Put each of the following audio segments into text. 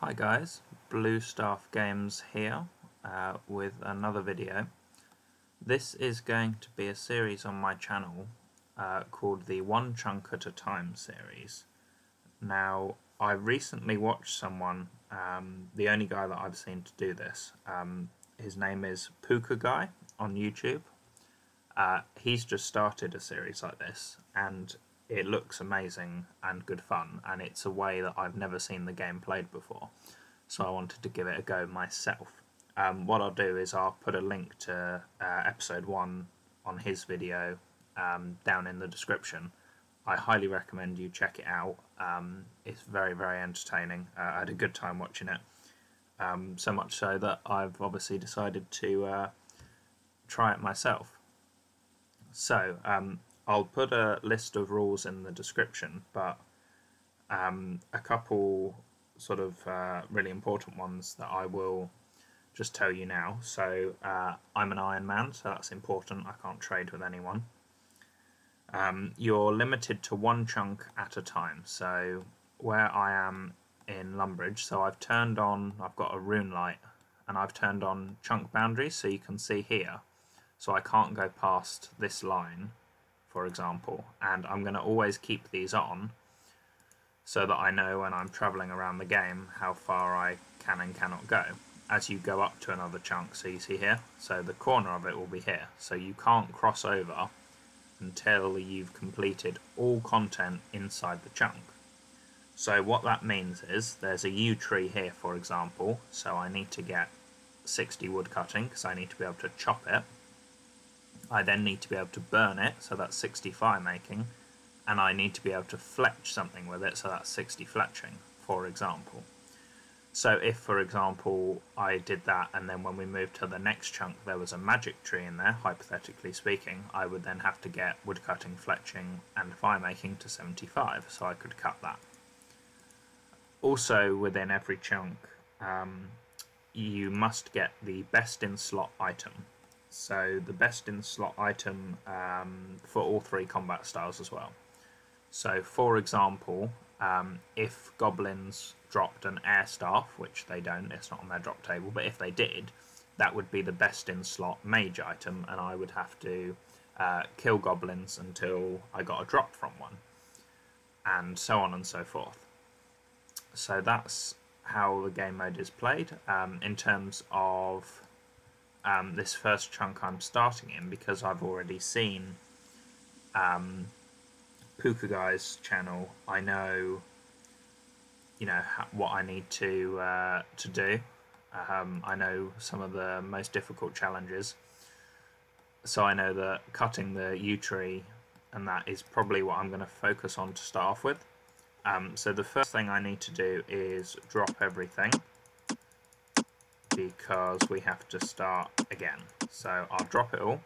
Hi guys, Blue Staff Games here with another video. This is going to be a series on my channel called the One Chunk at a Time series. Now, I recently watched someone, the only guy that I've seen to do this, his name is Pookaguy on YouTube. He's just started a series like this and it looks amazing and good fun, and it's a way that I've never seen the game played before, so I wanted to give it a go myself. What I'll do is I'll put a link to episode 1 on his video down in the description. I highly recommend you check it out. It's very, very entertaining. I had a good time watching it, so much so that I've obviously decided to try it myself. So I'll put a list of rules in the description, but a couple sort of really important ones that I will just tell you now. So I'm an Iron Man, so that's important. I can't trade with anyone. You're limited to one chunk at a time. So where I am in Lumbridge, so I've got a rune light, and I've turned on chunk boundaries, so you can see here. So I can't go past this line, for example, and I'm going to always keep these on so that I know when I'm travelling around the game how far I can and cannot go as you go up to another chunk. So you see here, so the corner of it will be here, so you can't cross over until you've completed all content inside the chunk. So what that means is there's a yew tree here, for example, so I need to get 60 wood cutting because I need to be able to chop it. I then need to be able to burn it, so that's 60 firemaking, and I need to be able to fletch something with it, so that's 60 fletching, for example. So if, for example, I did that and then when we moved to the next chunk there was a magic tree in there, hypothetically speaking, I would then have to get woodcutting, fletching and firemaking to 75, so I could cut that. Also within every chunk you must get the best in slot item. So the best in slot item for all 3 combat styles as well. So for example, if goblins dropped an air staff, which they don't, it's not on their drop table, but if they did, that would be the best in slot mage item, and I would have to kill goblins until I got a drop from one, and so on and so forth. So that's how the game mode is played. In terms of this first chunk I'm starting in, because I've already seen Pookaguys' channel, I know, what I need to do. I know some of the most difficult challenges, so I know that cutting the yew tree and that is probably what I'm going to focus on to start off with. So the first thing I need to do is drop everything, because we have to start again. So I'll drop it all,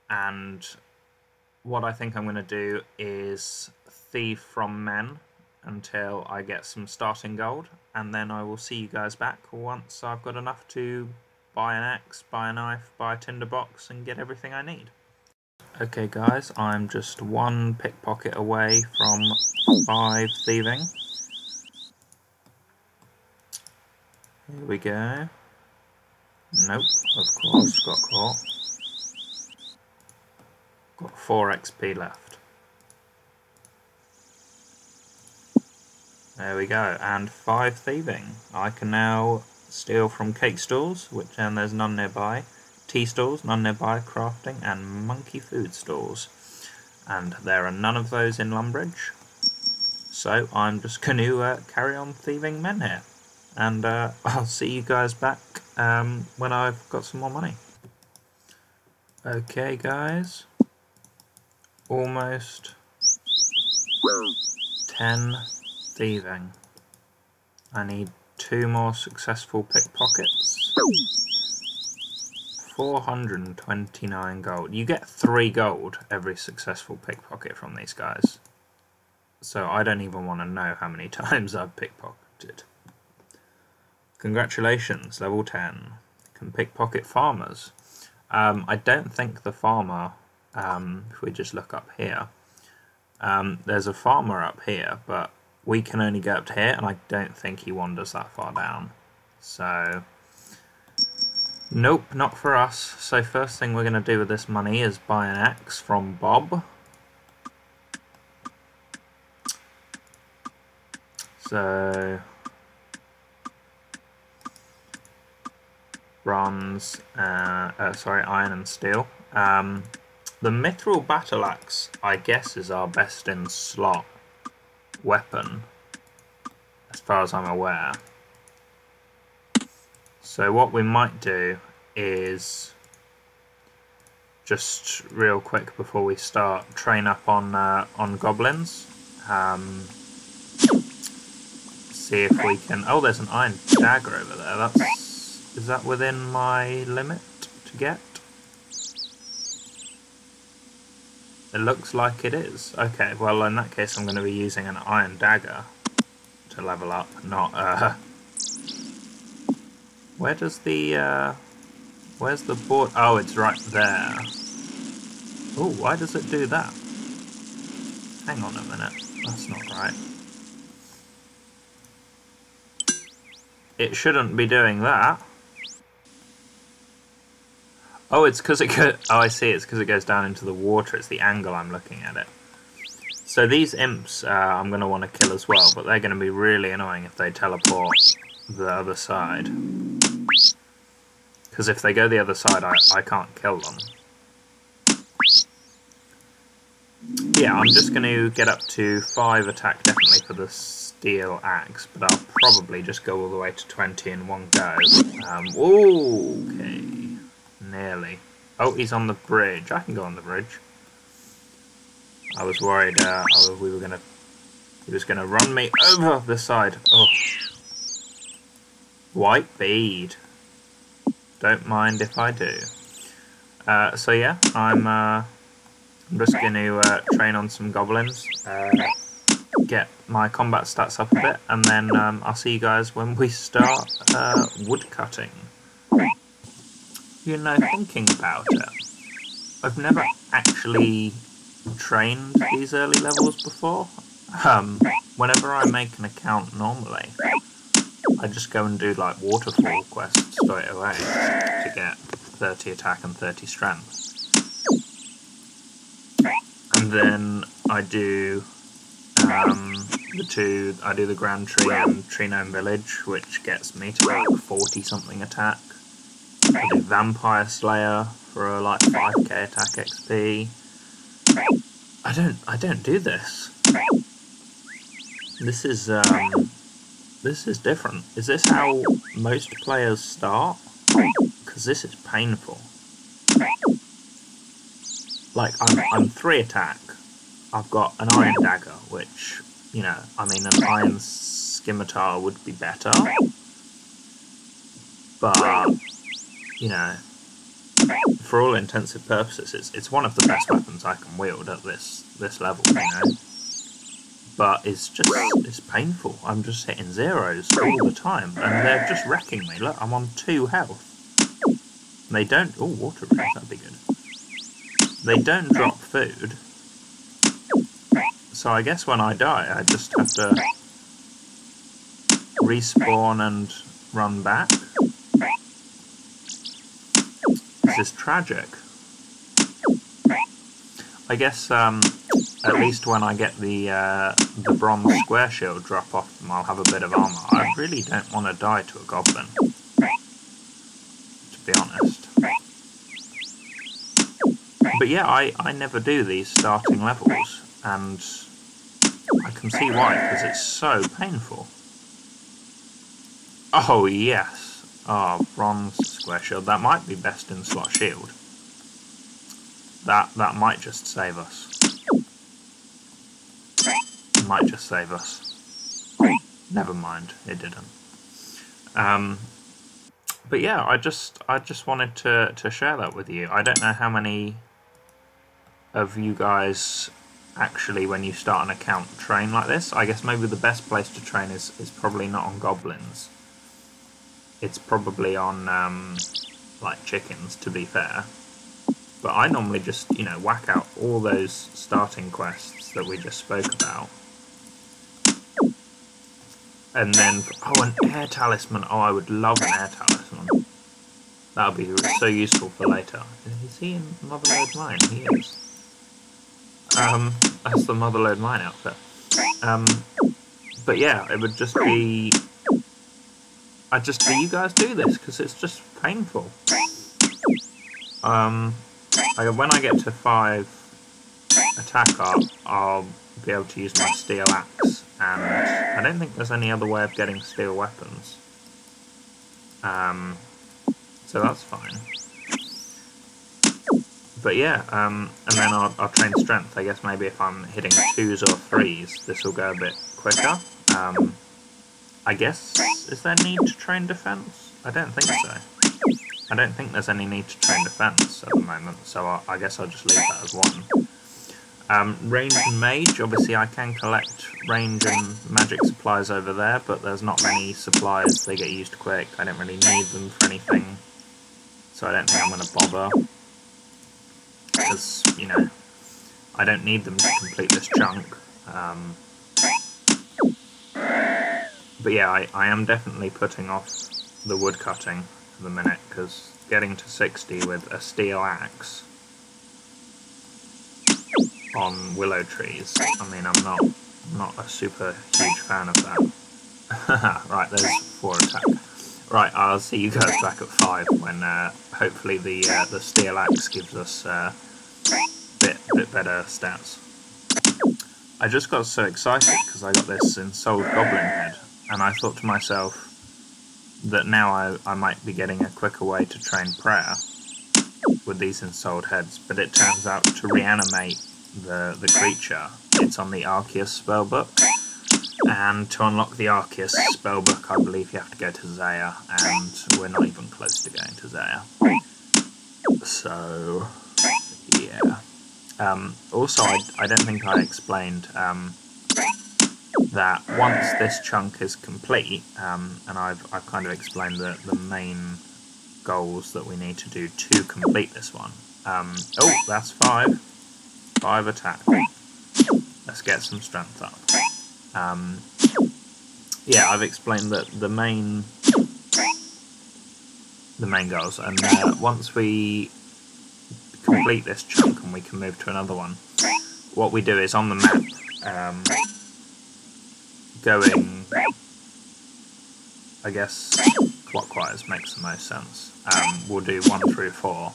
and what I think I'm going to do is thieve from men until I get some starting gold, and then I will see you guys back once I've got enough to buy an axe, buy a knife, buy a tinderbox and get everything I need. Okay guys, I'm just 1 pickpocket away from 5 thieving. Here we go. Nope, of course, got caught. Got 4 XP left. There we go, and 5 thieving. I can now steal from cake stalls, and there's none nearby, tea stalls, none nearby, crafting, and monkey food stalls. And there are none of those in Lumbridge. So I'm just going to carry on thieving men here. And I'll see you guys back when I've got some more money. Okay guys, almost 10 thieving. I need 2 more successful pickpockets. 429 gold. You get 3 gold every successful pickpocket from these guys. So I don't even want to know how many times I've pickpocketed. Congratulations, level 10. Can pickpocket farmers. I don't think the farmer, if we just look up here, there's a farmer up here, but we can only go up to here, and I don't think he wanders that far down. So, nope, not for us. So first thing we're going to do with this money is buy an axe from Bob. So, bronze, iron and steel. The mithril battle axe, I guess, is our best in slot weapon, as far as I'm aware. So what we might do is, just real quick before we start, train up on goblins. See if we can. Oh, there's an iron dagger over there. Is that within my limit to get? It looks like it is. Okay, well in that case I'm going to be using an iron dagger to level up, not where does the where's the board? Oh, it's right there. Oh, why does it do that? Hang on a minute, that's not right. It shouldn't be doing that. Oh, it's because it goes. Oh, I see. It's because it goes down into the water. It's the angle I'm looking at it. So these imps, I'm going to want to kill as well, but they're going to be really annoying if they teleport the other side. Because if they go the other side, I can't kill them. Yeah, I'm just going to get up to 5 attack definitely for the steel axe, but I'll probably just go all the way to 20 in one go. Okay. Nearly. Oh, he's on the bridge. I can go on the bridge. I was worried he was gonna run me over the side. Oh. White bead. Don't mind if I do. So yeah, I'm just gonna train on some goblins, get my combat stats up a bit, and then I'll see you guys when we start wood cutting. You know, thinking about it, I've never actually trained these early levels before. Whenever I make an account normally, I just go and do like waterfall quests straight away to get 30 attack and 30 strength. And then I do the Grand Tree and Tree Gnome Village, which gets me to like 40 something attack. I do Vampire Slayer for like 5k attack XP. I don't do this. This is different. Is this how most players start? Because this is painful. Like I'm 3 attack. I've got an iron dagger, which, you know, I mean, an iron scimitar would be better, but you know, for all intensive purposes, it's one of the best weapons I can wield at this level, you know. But it's painful. I'm just hitting zeros all the time, and they're just wrecking me. Look, I'm on 2 health. They don't. Oh, water runes, that'd be good. They don't drop food, so I guess when I die, I just have to respawn and run back. This is tragic. I guess at least when I get the bronze square shield drop off them, I'll have a bit of armor. I really don't want to die to a goblin, to be honest. But yeah, I never do these starting levels, and I can see why, because it's so painful. Oh yes. Oh, bronze square shield. That might be best in slot shield. That might just save us. It might just save us. Never mind, it didn't. But yeah, I just wanted to share that with you. I don't know how many of you guys actually, when you start an account, train like this. I guess maybe the best place to train is probably not on goblins. It's probably on like chickens, to be fair. But I normally just, you know, whack out all those starting quests that we just spoke about. And then, oh, an air talisman. Oh, I would love an air talisman. That would be so useful for later. Is he in Motherlode Mine? He is. That's the Motherlode Mine outfit. But yeah, it would just be... do you guys do this? Because it's just painful. When I get to 5 attack up, I'll be able to use my steel axe, and I don't think there's any other way of getting steel weapons. So that's fine. But yeah, and then I'll train strength. I guess maybe if I'm hitting 2s or 3s, this will go a bit quicker. I guess, is there need to train defense? I don't think so. I don't think there's any need to train defense at the moment, so I guess I'll just leave that as 1. Range and mage, obviously I can collect range and magic supplies over there, but there's not many supplies, they get used quick, I don't really need them for anything, so I don't think I'm going to bother, because, you know, I don't need them to complete this chunk. But yeah, I am definitely putting off the wood cutting for the minute, because getting to 60 with a steel axe on willow trees, I mean, I'm not a super huge fan of that. Right, there's 4 attack. Right, I'll see you guys back at 5 when hopefully the steel axe gives us bit better stats. I just got so excited because I got this ensouled goblin head, and I thought to myself that now I might be getting a quicker way to train prayer with these ensouled heads, but it turns out to reanimate the creature, it's on the Arceus spellbook, and to unlock the Arceus spellbook I believe you have to go to Zaya, and we're not even close to going to Zaya. So, yeah. Also, I don't think I explained that once this chunk is complete, and I've kind of explained the main goals that we need to do to complete this one. Oh, that's 5. 5 attack. Let's get some strength up. Yeah, I've explained that the main goals, and once we complete this chunk and we can move to another one, what we do is on the map, going, I guess, clockwise makes the most sense. We'll do 1 through 4,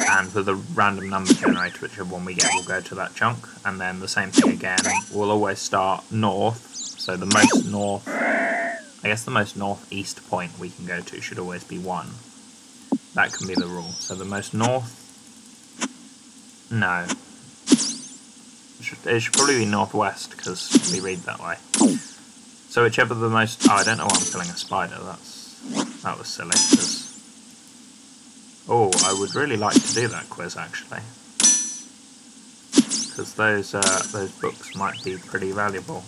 and with a random number generator, whichever one we get, we'll go to that chunk, and then the same thing again. We'll always start north, so the most north, I guess the most northeast point we can go to should always be 1. That can be the rule. So the most north, no, it should probably be northwest, because we read that way. So whichever the most... Oh, I don't know why I'm killing a spider. That was silly. Oh, I would really like to do that quiz, actually. Because those books might be pretty valuable.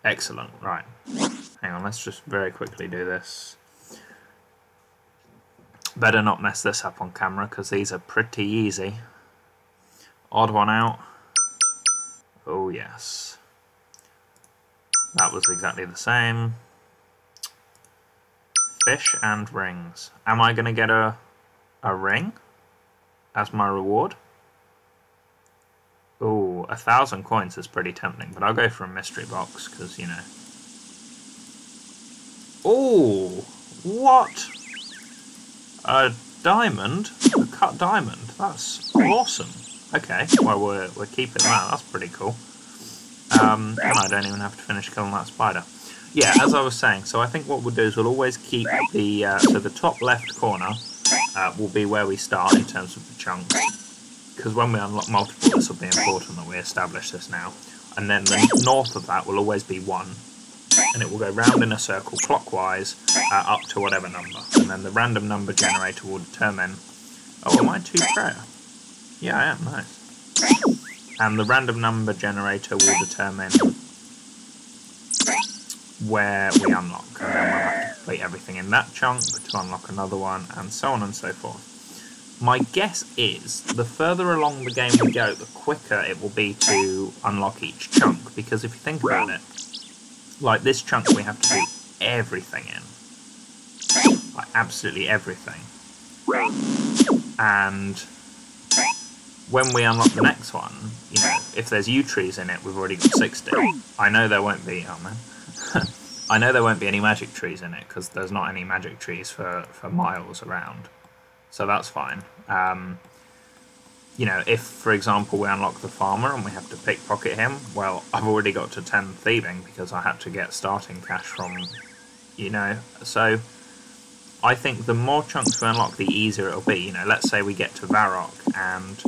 Excellent. Right. Hang on, let's just very quickly do this. Better not mess this up on camera, because these are pretty easy. Odd one out. Oh, yes. That was exactly the same. Fish and rings. Am I going to get a ring as my reward? Oh, 1,000 coins is pretty tempting, but I'll go for a mystery box, because, you know. Oh, what? A diamond? A cut diamond? That's awesome. Okay, well, we're keeping that. That's pretty cool. And I don't even have to finish killing that spider. Yeah, as I was saying, so I think what we'll do is we'll always keep the... so the top left corner will be where we start in terms of the chunks. Because when we unlock multiple, this will be important that we establish this now. And then the north of that will always be 1. And it will go round in a circle clockwise up to whatever number. And then the random number generator will determine... Oh, am I 2 prayer? Yeah, I am, nice. And the random number generator will determine where we unlock. And then we'll have to complete everything in that chunk to unlock another one, and so on and so forth. My guess is, the further along the game we go, the quicker it will be to unlock each chunk. Because if you think about it, like this chunk we have to do everything in, like absolutely everything. And when we unlock the next one, you know, if there's yew trees in it, we've already got 60. I know there won't be, oh man. I know there won't be any magic trees in it, because there's not any magic trees for miles around. So that's fine. You know, if, for example, we unlock the farmer and we have to pickpocket him, well, I've already got to 10 thieving because I had to get starting cash from, you know, so I think the more chunks we unlock, the easier it'll be. You know, let's say we get to Varrock and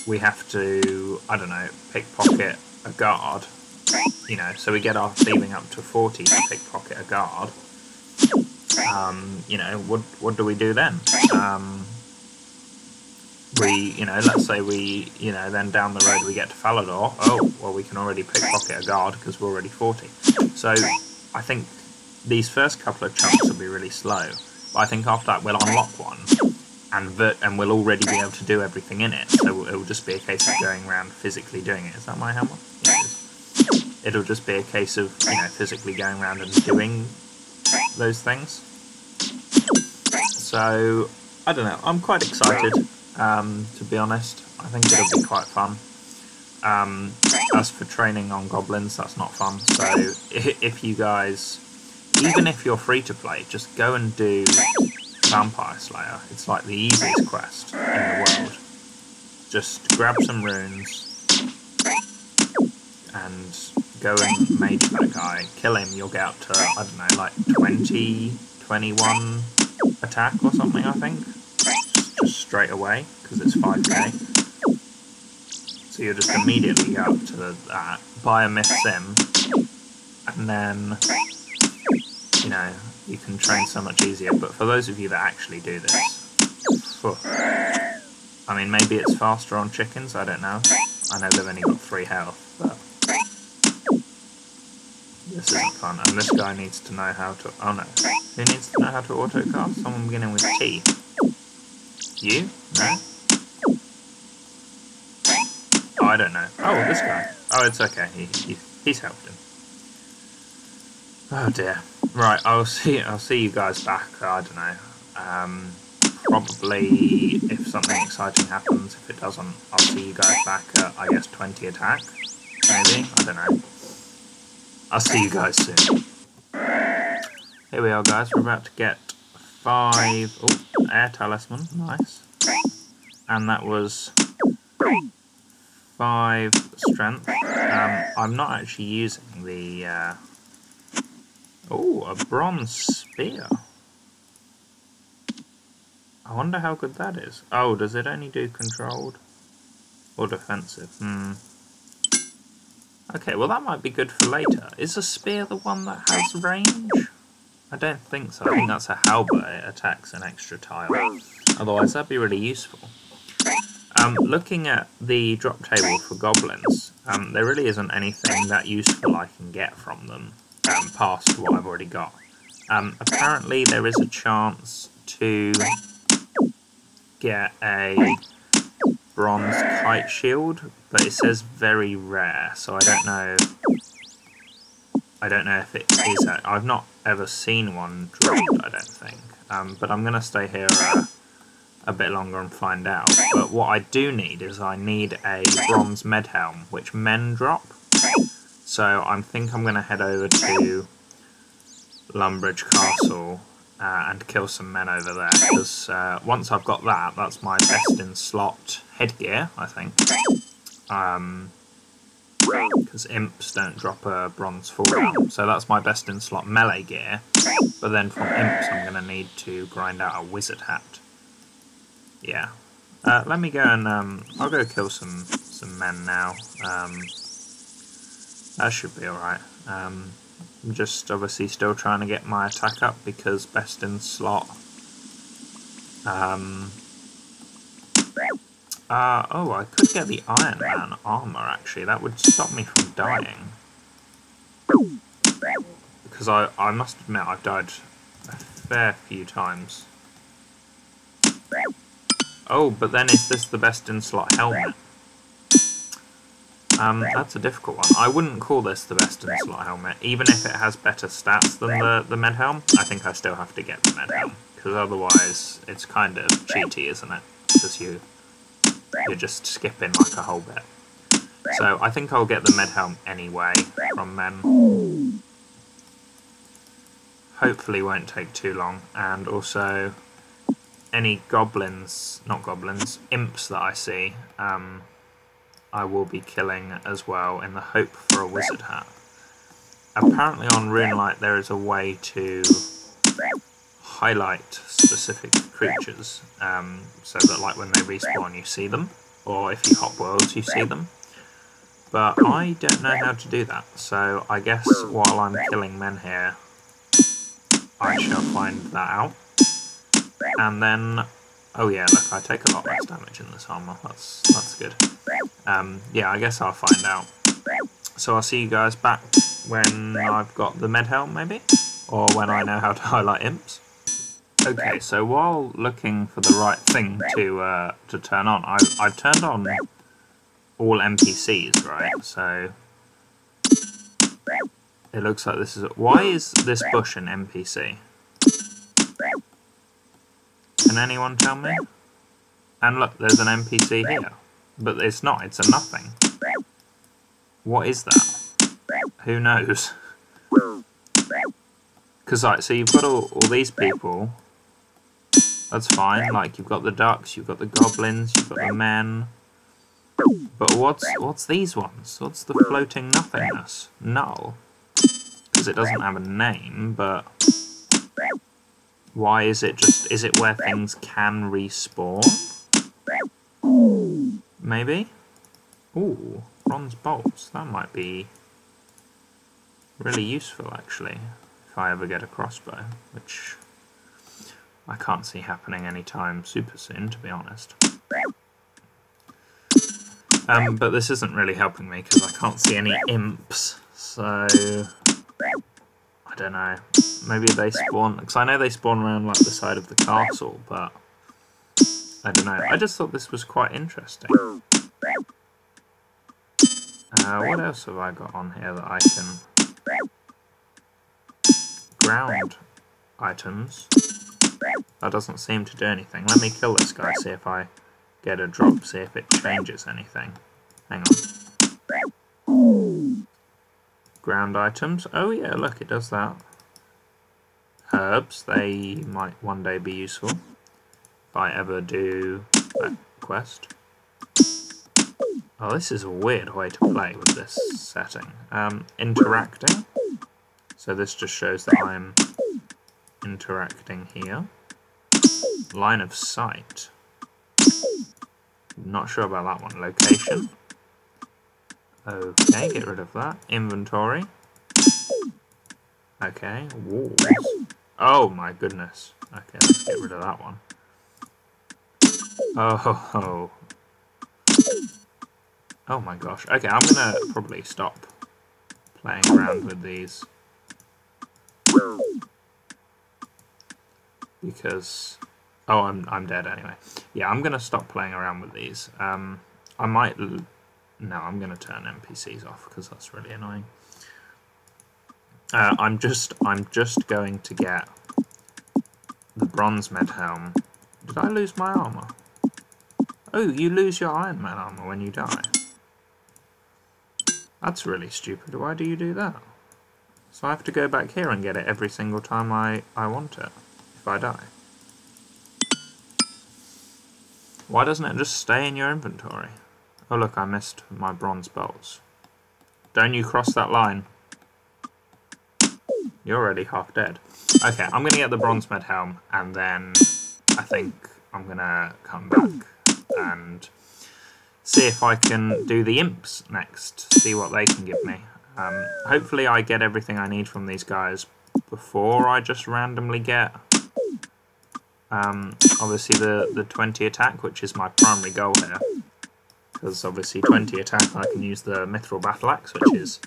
we have to, I don't know, pickpocket a guard, you know, so we get our thieving up to 40 to pickpocket a guard. You know, what do we do then? We, you know, let's say we, you know, then down the road we get to Falador. Oh, well, we can already pickpocket a guard because we're already 40. So I think these first couple of chunks will be really slow. But I think after that we'll unlock one, and we'll already be able to do everything in it. So it'll just be a case of going around physically doing it. Is that my hammer? Yeah, it is. It'll just be a case of, you know, physically going around and doing those things. So, I don't know, I'm quite excited, to be honest. I think it'll be quite fun. As for training on goblins, that's not fun. So, if you guys, even if you're free to play, just go and do Vampire Slayer. It's like the easiest quest in the world. Just grab some runes and go and mage that guy, kill him, you'll get up to, I don't know, like 20, 21 attack or something, I think. Just straight away, because it's 5k. So you'll just immediately go up to that, buy a myth sim, and then, you know, you can train so much easier. But for those of you that actually do this, I mean, maybe it's faster on chickens, I don't know. I know they've only got 3 health, but this isn't fun. And this guy needs to know how to, oh no, who needs to know how to autocast? Someone beginning with T. You? No? Oh, I don't know. Oh, this guy. Oh, it's okay. He's helped him. Oh dear. Right, I'll see you guys back. I don't know. Probably if something exciting happens. If it doesn't, I'll see you guys back at, I guess, 20 attack. Maybe. I don't know. I'll see you guys soon. Here we are, guys. We're about to get 5... Oh, air talisman. Nice. And that was 5 strength. I'm not actually using the... Oh, a bronze spear. I wonder how good that is. Oh, does it only do controlled? Or defensive? Okay, well that might be good for later. Is a spear the one that has range? I don't think so. I think that's a halberd. It attacks an extra tile. Otherwise, that'd be really useful. Looking at the drop table for goblins, there really isn't anything that useful I can get from them past what I've already got. Apparently, there is a chance to get a bronze kite shield, but it says very rare, so I don't know. I don't know if it is. I've not ever seen one dropped, I don't think. But I'm gonna stay here a bit longer and find out. But what I do need is I need a bronze med helm, which men drop. So I think I'm gonna head over to Lumbridge Castle and kill some men over there, because once I've got that, that's my best in slot headgear, I think. Because imps don't drop a bronze full, so that's my best in slot melee gear. But then from imps, I'm going to need to grind out a wizard hat. Yeah. Let me go and I'll go kill some men now. That should be alright. I'm just obviously still trying to get my attack up because best in slot. Oh, I could get the Iron Man armor actually. That would stop me from dying. Because I must admit I've died a fair few times. Oh, but then is this the best in slot helmet? That's a difficult one. I wouldn't call this the best in slot helmet, even if it has better stats than the med helm. I think I still have to get the med helm, because otherwise it's kind of cheaty, isn't it? Because you're just skipping like a whole bit. So I think I'll get the med helm anyway from men. Hopefully won't take too long, and also any goblins, not goblins, imps that I see, I will be killing as well in the hope for a wizard hat. Apparently on Runelight there is a way to highlight specific creatures, so that like when they respawn you see them, or if you hop worlds you see them. But I don't know how to do that, so I guess while I'm killing men here, I shall find that out. And then, oh yeah, look, I take a lot less damage in this armour, that's good. Yeah, I guess I'll find out. So I'll see you guys back when I've got the med helm, maybe? Or when I know how to highlight imps. Okay, so while looking for the right thing to turn on, I've turned on all NPCs, right? So it looks like this is... Why is this bush an NPC? Can anyone tell me? And look, there's an NPC here. But it's not, it's a nothing. What is that? Who knows? Because, like, so you've got all these people. That's fine. Like, you've got the ducks, you've got the goblins, you've got the men. But what's these ones? What's the floating nothingness? Null. Because it doesn't have a name, but... Why is it just... Is it where things can respawn? Maybe? Ooh, bronze bolts. That might be really useful, actually, if I ever get a crossbow, which I can't see happening anytime super soon, to be honest. But this isn't really helping me, because I can't see any imps, so... I don't know. Maybe they spawn... Because I know they spawn around, like, the side of the castle, but... I don't know. I just thought this was quite interesting. What else have I got on here that I can... Ground items. That doesn't seem to do anything. Let me kill this guy, see if I get a drop, see if it changes anything. Hang on. Ground items. Oh yeah, look, it does that. Herbs, they might one day be useful. If I ever do that quest. Oh, this is a weird way to play with this setting. Interacting. So this just shows that I'm interacting here. Line of sight. Not sure about that one. Location. Okay, get rid of that. Inventory. Okay, walls. Oh my goodness. Okay, let's get rid of that one. Oh. Oh my gosh. Okay, I'm gonna probably stop playing around with these. Because... Oh, I'm dead anyway. Yeah, I'm gonna stop playing around with these. I might... No, I'm gonna turn NPCs off because that's really annoying. I'm just going to get the bronze med helm. Did I lose my armor? Oh, you lose your Iron Man armor when you die. That's really stupid. Why do you do that? So I have to go back here and get it every single time I want it, if I die. Why doesn't it just stay in your inventory? Oh look, I missed my bronze bolts. Don't you cross that line. You're already half dead. Okay, I'm going to get the bronze med helm, and then I think I'm going to come back and see if I can do the imps next, see what they can give me. Hopefully I get everything I need from these guys before I just randomly get obviously the 20 attack, which is my primary goal here. Because obviously 20 attack I can use the Mithril Battle Axe, which is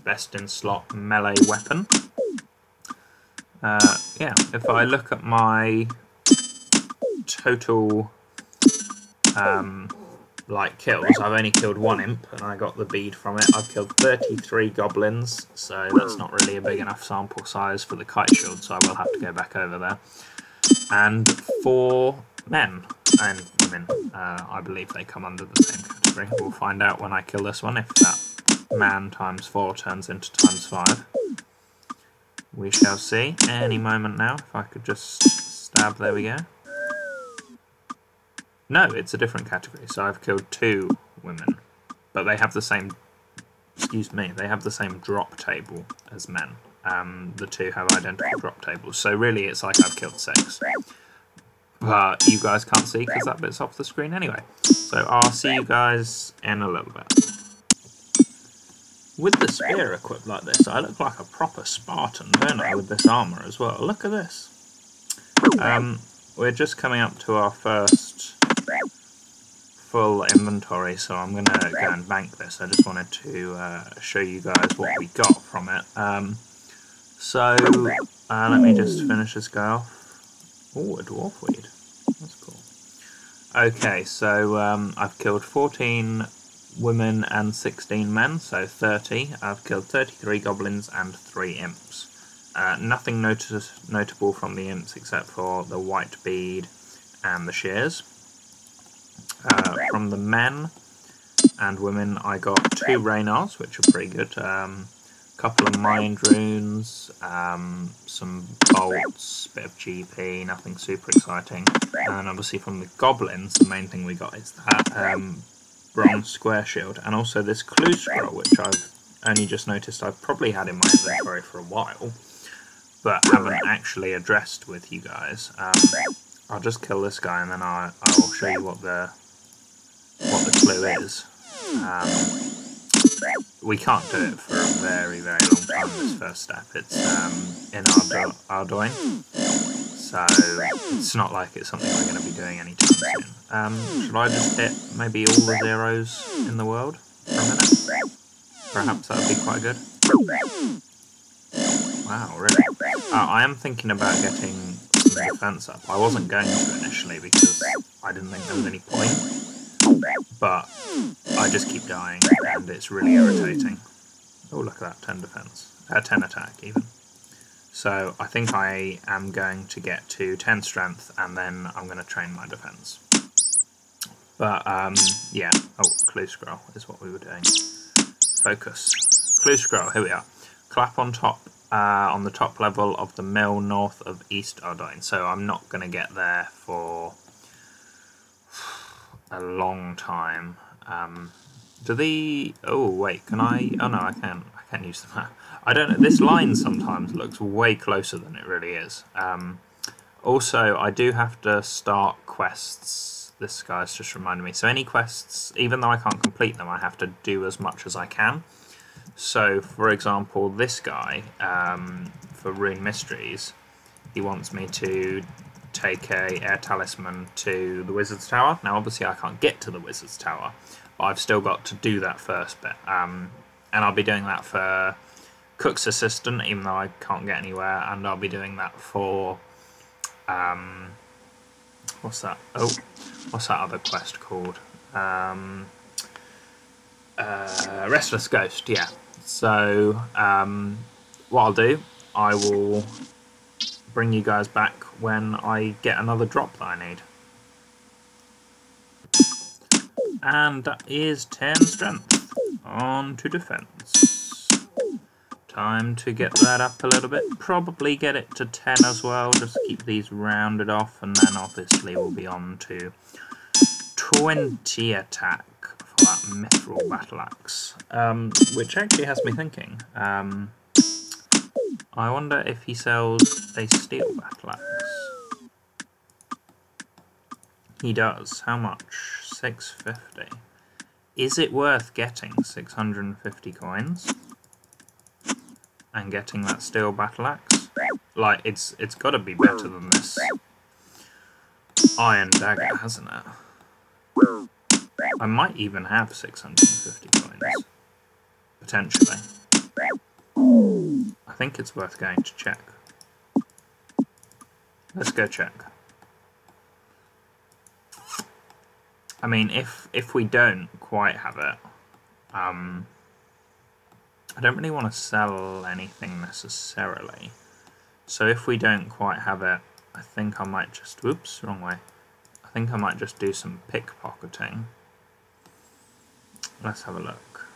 best in slot melee weapon. Yeah, if I look at my total like kills. I've only killed one imp and I got the bead from it. I've killed 33 goblins, so that's not really a big enough sample size for the kite shield, so I will have to go back over there. And 4 men and women. I believe they come under the same category. We'll find out when I kill this one if that man times 4 turns into times 5. We shall see any moment now. If I could just stab, there we go. No, it's a different category, so I've killed 2 women. But they have the same, excuse me, they have the same drop table as men. The 2 have identical drop tables, so really it's like I've killed 6. But you guys can't see because that bit's off the screen anyway. So I'll see you guys in a little bit. With the spear equipped like this, I look like a proper Spartan, don't I, with this armour as well. Look at this. We're just coming up to our first full inventory, so I'm going to go and bank this. I just wanted to show you guys what we got from it. Let me just finish this guy off. Oh, a dwarf weed. That's cool. Okay, so I've killed 14 women and 16 men, so 30. I've killed 33 goblins and 3 imps. Nothing notable from the imps except for the white bead and the shears. From the men and women I got 2 Raynars, which are pretty good. Couple of mind runes, some bolts, bit of GP, nothing super exciting. And obviously from the goblins, the main thing we got is that bronze square shield, and also this clue scroll, which I've only just noticed I've probably had in my inventory for a while, but haven't actually addressed with you guys. I'll just kill this guy and then I will show you what the clue is. We can't do it for a very, very long time, this first step. It's in Ardoin, so it's not like it's something we're going to be doing anytime soon. Should I just hit maybe all the zeros in the world for a minute? Perhaps that would be quite good. Wow, really? I am thinking about getting some defense up. I wasn't going to initially because I didn't think there was any point, but I just keep dying and it's really irritating. Oh, look at that, 10 defense, 10 attack even. So I think I am going to get to 10 strength and then I'm going to train my defense. But yeah, oh, clue scroll is what we were doing. Focus. Clue scroll, here we are. Clap on top, on the top level of the mill north of East Ardoin. So I'm not going to get there for a long time. Oh wait, can I? Oh no, I can use the map. I don't know. This line sometimes looks way closer than it really is. Also, I do have to start quests. This guy's just reminded me. So any quests, even though I can't complete them, I have to do as much as I can. So, for example, this guy, for Rune Mysteries, he wants me to take a air talisman to the Wizard's Tower. Now, obviously, I can't get to the Wizard's Tower, but I've still got to do that first bit. And I'll be doing that for Cook's Assistant, even though I can't get anywhere, and I'll be doing that for what's that? Oh, what's that other quest called? Restless Ghost, yeah. So what I'll do, I will bring you guys back when I get another drop that I need. And that is 10 strength. On to defense. Time to get that up a little bit. Probably get it to 10 as well, just keep these rounded off, and then obviously we'll be on to 20 attack for that mithril battle axe. Which actually has me thinking. I wonder if he sells a steel battle axe. He does. How much? 650. Is it worth getting 650 coins and getting that steel battle axe? Like, it's got to be better than this iron dagger, hasn't it? I might even have 650 coins, potentially. I think it's worth going to check. Let's go check. I mean, if we don't quite have it, I don't really want to sell anything necessarily. So if we don't quite have it, I think I might just, whoops, wrong way. I think I might just do some pickpocketing. Let's have a look.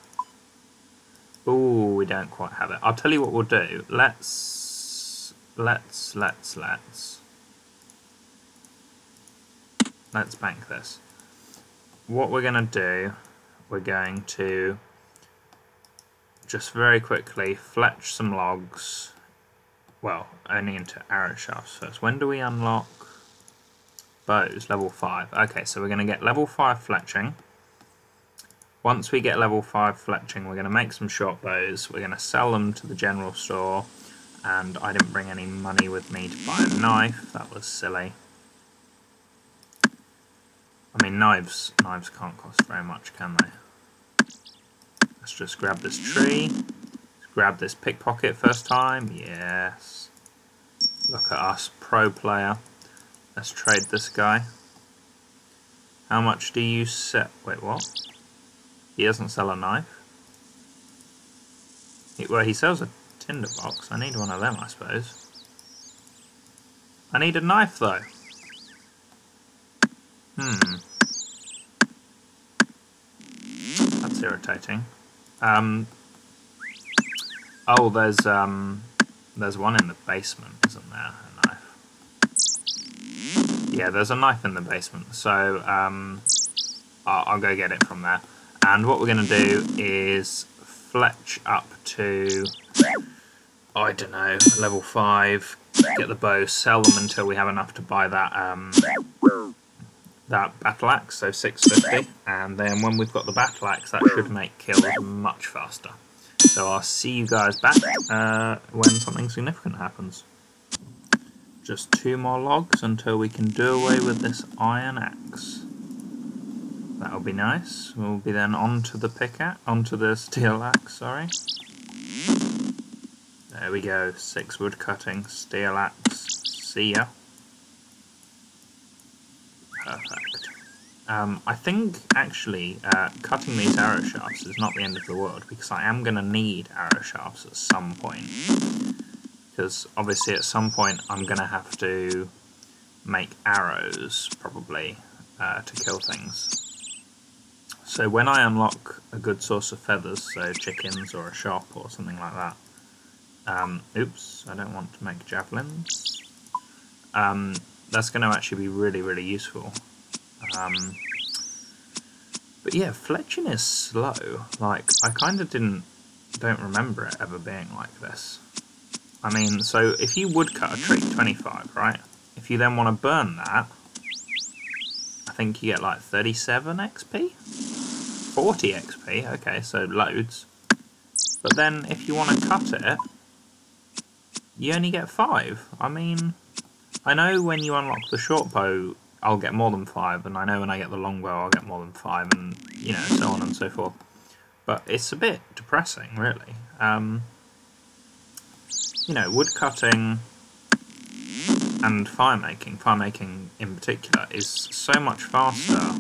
Ooh, we don't quite have it. I'll tell you what we'll do. Let's bank this. What we're going to do, we're going to just very quickly fletch some logs. Well, only into arrow shafts first. When do we unlock bows? Level 5. Okay, so we're going to get level 5 fletching. Once we get level 5 fletching, we're going to make some short bows. We're going to sell them to the general store. And I didn't bring any money with me to buy a knife. That was silly. I mean, knives can't cost very much, can they? Let's just grab this tree. Let's grab this pickpocket first time. Yes. Look at us, pro player. Let's trade this guy. How much do you sell? Wait, what? He doesn't sell a knife. Well, he sells a tinderbox. I need one of them, I suppose. I need a knife, though. That's irritating. Oh, there's one in the basement, isn't there? A knife. Yeah, there's a knife in the basement, so I'll go get it from there. And what we're going to do is fletch up to, I don't know, level 5, get the bow, sell them until we have enough to buy that that battle axe, so 650, and then when we've got the battle axe, that should make kills much faster. So I'll see you guys back when something significant happens. Just 2 more logs until we can do away with this iron axe. That'll be nice. We'll be then onto the onto the steel axe, sorry. There we go, 6 wood cutting, steel axe, see ya. Perfect. I think actually cutting these arrow shafts is not the end of the world, because I am going to need arrow shafts at some point. Because obviously at some point I'm going to have to make arrows, probably, to kill things. So when I unlock a good source of feathers, so chickens or a shop or something like that, oops, I don't want to make javelins. That's going to actually be really, really useful. But yeah, fletching is slow. Like, I kind of don't remember it ever being like this. I mean, so if you would cut a tree, 25, right? If you then want to burn that, I think you get like 37 XP? 40 XP, okay, so loads. But then if you want to cut it, you only get 5. I mean, I know when you unlock the short bow, I'll get more than 5, and I know when I get the long bow, I'll get more than 5, and, you know, so on and so forth. But it's a bit depressing, really. You know, wood cutting and firemaking in particular, is so much faster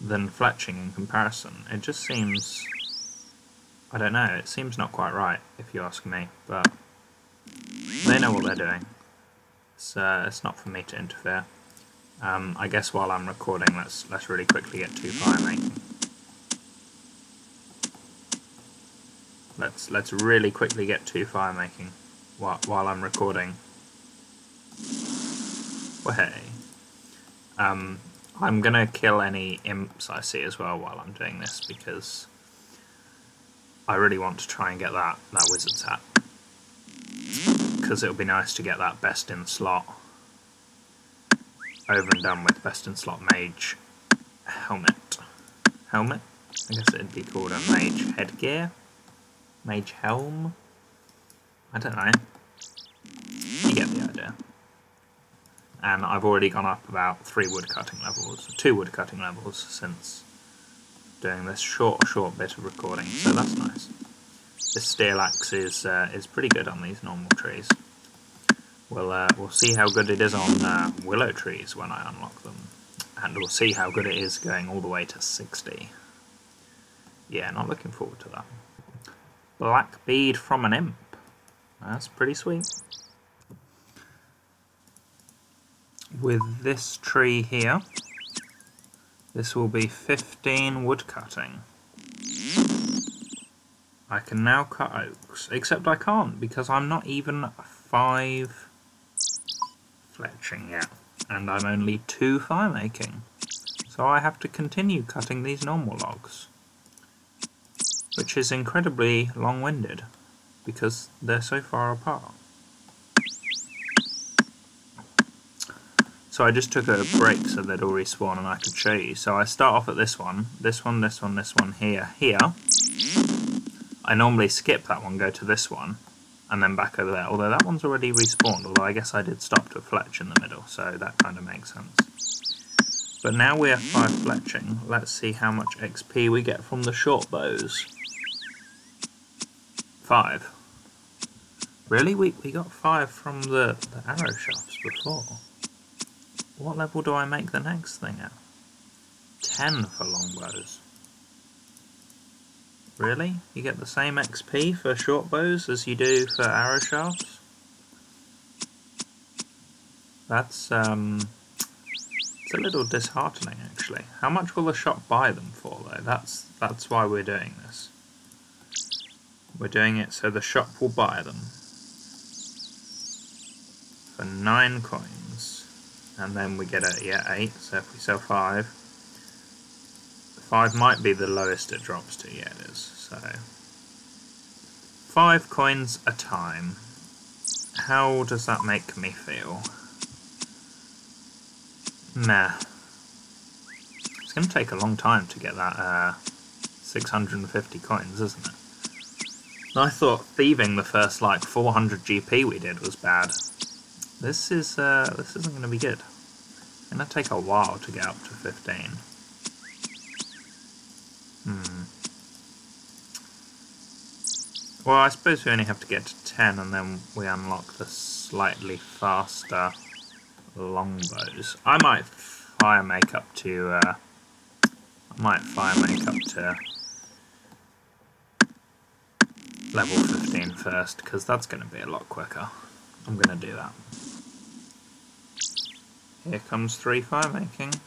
than fletching in comparison. It just seems, I don't know, it seems not quite right, if you ask me, but they know what they're doing. It's not for me to interfere. I guess while I'm recording, let's really quickly get to firemaking. Let's really quickly get to firemaking while I'm recording. Well, hey. I'm gonna kill any imps I see as well while I'm doing this, because I really want to try and get that wizard's hat. Because it would be nice to get that best in slot over and done with. Best in slot mage helmet. Helmet? I guess it'd be called a mage headgear? Mage helm? I don't know. You get the idea. And I've already gone up about 2 woodcutting levels since doing this short bit of recording, so that's nice. This steel axe is pretty good on these normal trees. We'll see how good it is on willow trees when I unlock them. and we'll see how good it is going all the way to 60. Yeah, not looking forward to that. Black bead from an imp. That's pretty sweet. With this tree here, this will be 15 wood cutting. I can now cut oaks, except I can't because I'm not even 5 fletching yet, and I'm only 2 firemaking. So I have to continue cutting these normal logs, which is incredibly long-winded because they're so far apart. So I just took a break so they'd all respawn and I could show you. So I start off at this one, this one, this one, this one, here. I normally skip that one, go to this one, and then back over there. Although that one's already respawned, although I guess I did stop to fletch in the middle, so that kind of makes sense. But now we have 5 fletching. Let's see how much XP we get from the short bows. 5. Really? We got 5 from the arrow shafts before. What level do I make the next thing at? 10 for longbows. Really? You get the same XP for short bows as you do for arrow shafts? That's it's a little disheartening actually. How much will the shop buy them for though? That's why we're doing this. We're doing it so the shop will buy them for 9 coins. And then we get 8, so if we sell 5, 5 might be the lowest it drops to, yeah it is, so 5 coins a time. How does that make me feel? Meh. It's going to take a long time to get that 650 coins, isn't it? I thought thieving the first like 400 GP we did was bad. This isn't going to be good. It's going to take a while to get up to 15. Well, I suppose we only have to get to 10 and then we unlock the slightly faster longbows. I might fire make up to level 15 first, because that's going to be a lot quicker. I'm going to do that. Here comes 3 firemaking.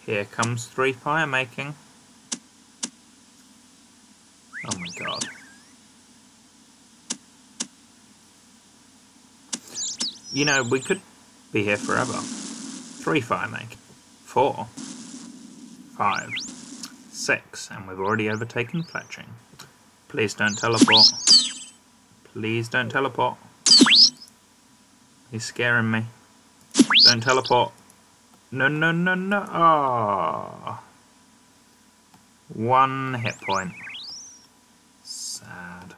Here comes 3 firemaking. Oh my god. You know, we could be here forever. 3 firemaking. 4. 5. 6. And we've already overtaken Fletching. Please don't teleport. Please don't teleport. He's scaring me. Don't teleport. No, no, no, no. Ah. 1 hit point. Sad.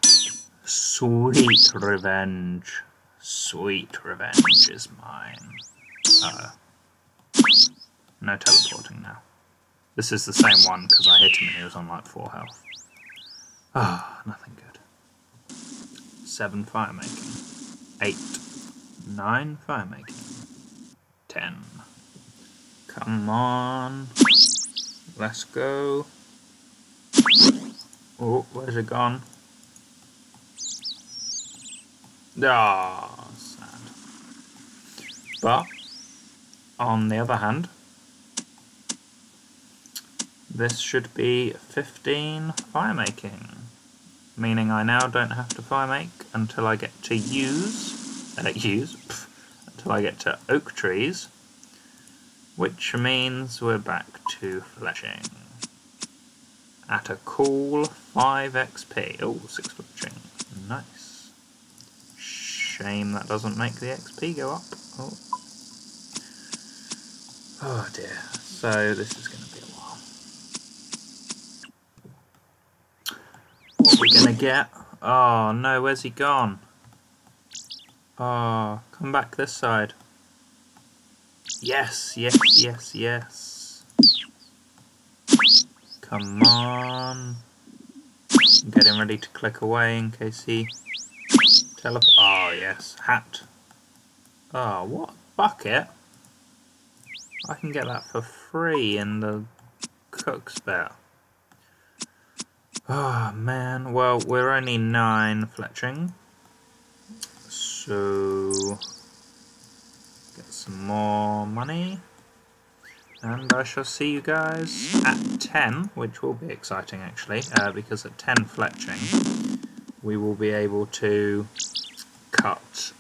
Sweet revenge. Sweet revenge is mine. No teleporting now. This is the same one because I hit him and he was on like 4 health. Ah, nothing good. 7 firemaking. 8. 9 firemaking. 10. Come on. Let's go. Oh, where's it gone? Ah, sad. But, on the other hand, this should be 15 firemaking, meaning I now don't have to firemake until I get to until I get to oak trees, which means we're back to fletching at a cool 5 XP. Oh, 6 fletching. Nice. Shame that doesn't make the XP go up. Oh dear. So this is going to be a while. What are we going to get? Oh no, where's he gone? Oh, come back this side. Yes, yes, yes, yes. Come on. I'm getting ready to click away in case he teleport. Oh yes, hat. Oh, what bucket? I can get that for free in the cook's bit. Oh man, well, we're only 9 fletching. So, get some more money. And I shall see you guys at 10, which will be exciting actually, because at 10 fletching, we will be able to cut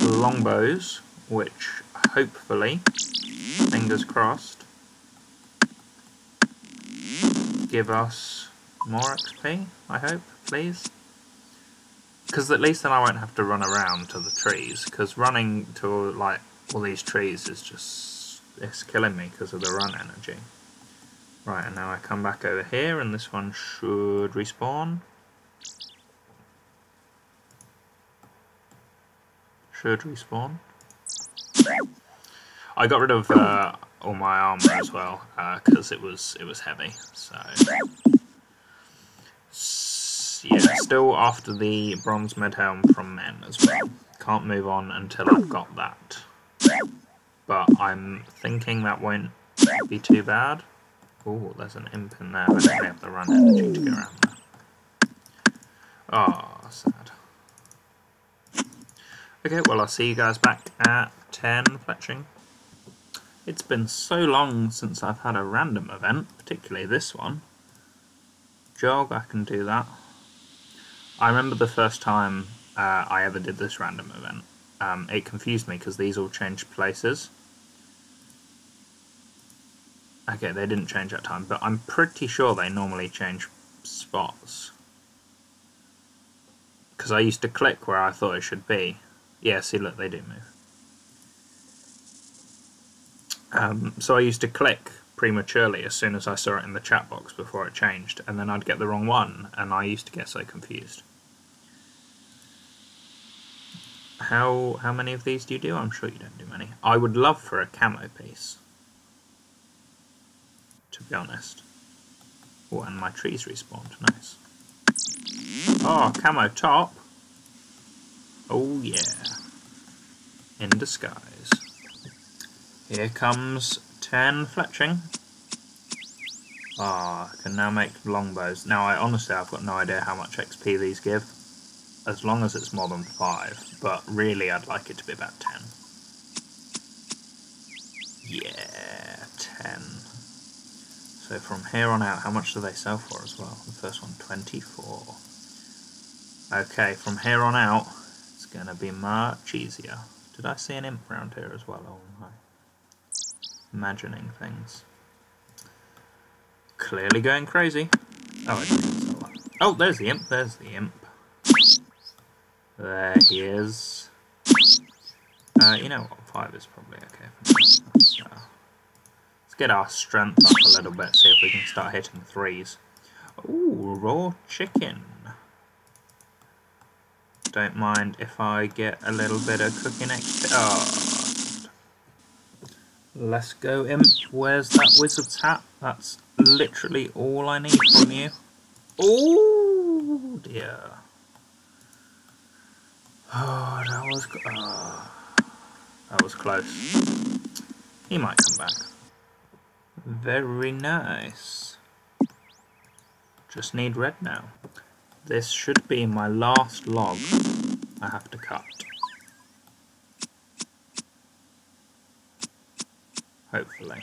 longbows, which hopefully, fingers crossed, give us more XP, I hope, please. Because at least then I won't have to run around to the trees, because running to like all these trees is just, it's killing me because of the run energy. Right, and now I come back over here and this one should respawn. Should respawn. I got rid of all my armor as well because it was heavy. So yeah, still after the bronze medhelm from men as well. Can't move on until I've got that. But I'm thinking that won't be too bad. Oh, there's an imp in there. I don't really have the run energy to go around there. Oh, sad. Okay, well I'll see you guys back at 10 fletching. It's been so long since I've had a random event, particularly this one. Jog, I can do that. I remember the first time I ever did this random event. It confused me because these all changed places. Okay, they didn't change that time, but I'm pretty sure they normally change spots. Because I used to click where I thought it should be. Yeah, see, look, they do move. So I used to click prematurely as soon as I saw it in the chat box before it changed, and then I'd get the wrong one, and I used to get so confused. How many of these do you do? I'm sure you don't do many. I would love for a camo piece, to be honest. Oh, and my trees respawned. Nice. Oh, camo top. Oh yeah. In disguise. Here comes 10 fletching. Ah, I can now make longbows. Now, honestly, I've got no idea how much XP these give, as long as it's more than 5, but really I'd like it to be about 10. Yeah, 10. So from here on out, how much do they sell for as well? The first one, 24. Okay, from here on out, it's going to be much easier. Did I see an imp around here as well? Oh my. Imagining things. Clearly going crazy. Oh, I didn't sell that. Oh, there's the imp. There's the imp. There he is. You know what? 5 is probably okay for me. Let's get our strength up a little bit, see if we can start hitting 3s. Ooh, raw chicken. Don't mind if I get a little bit of cooking XP. Oh. Let's go, imp. Where's that wizard's hat? That's literally all I need from you. Oh dear. Oh, that was close. He might come back. Very nice. Just need red now. This should be my last log I have to cut. Hopefully.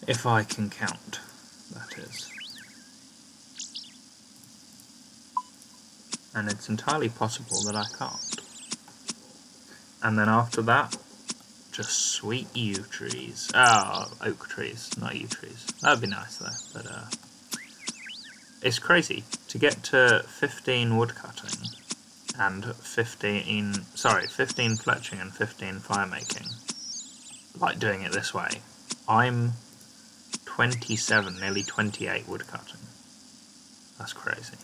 If I can count, that is. And it's entirely possible that I can't. And then after that, just sweet yew trees. Ah, oak trees, not yew trees. That'd be nice though, but it's crazy to get to 15 woodcutting and 15 fletching and 15 firemaking. Like doing it this way. I'm 27, nearly 28 woodcutting. That's crazy.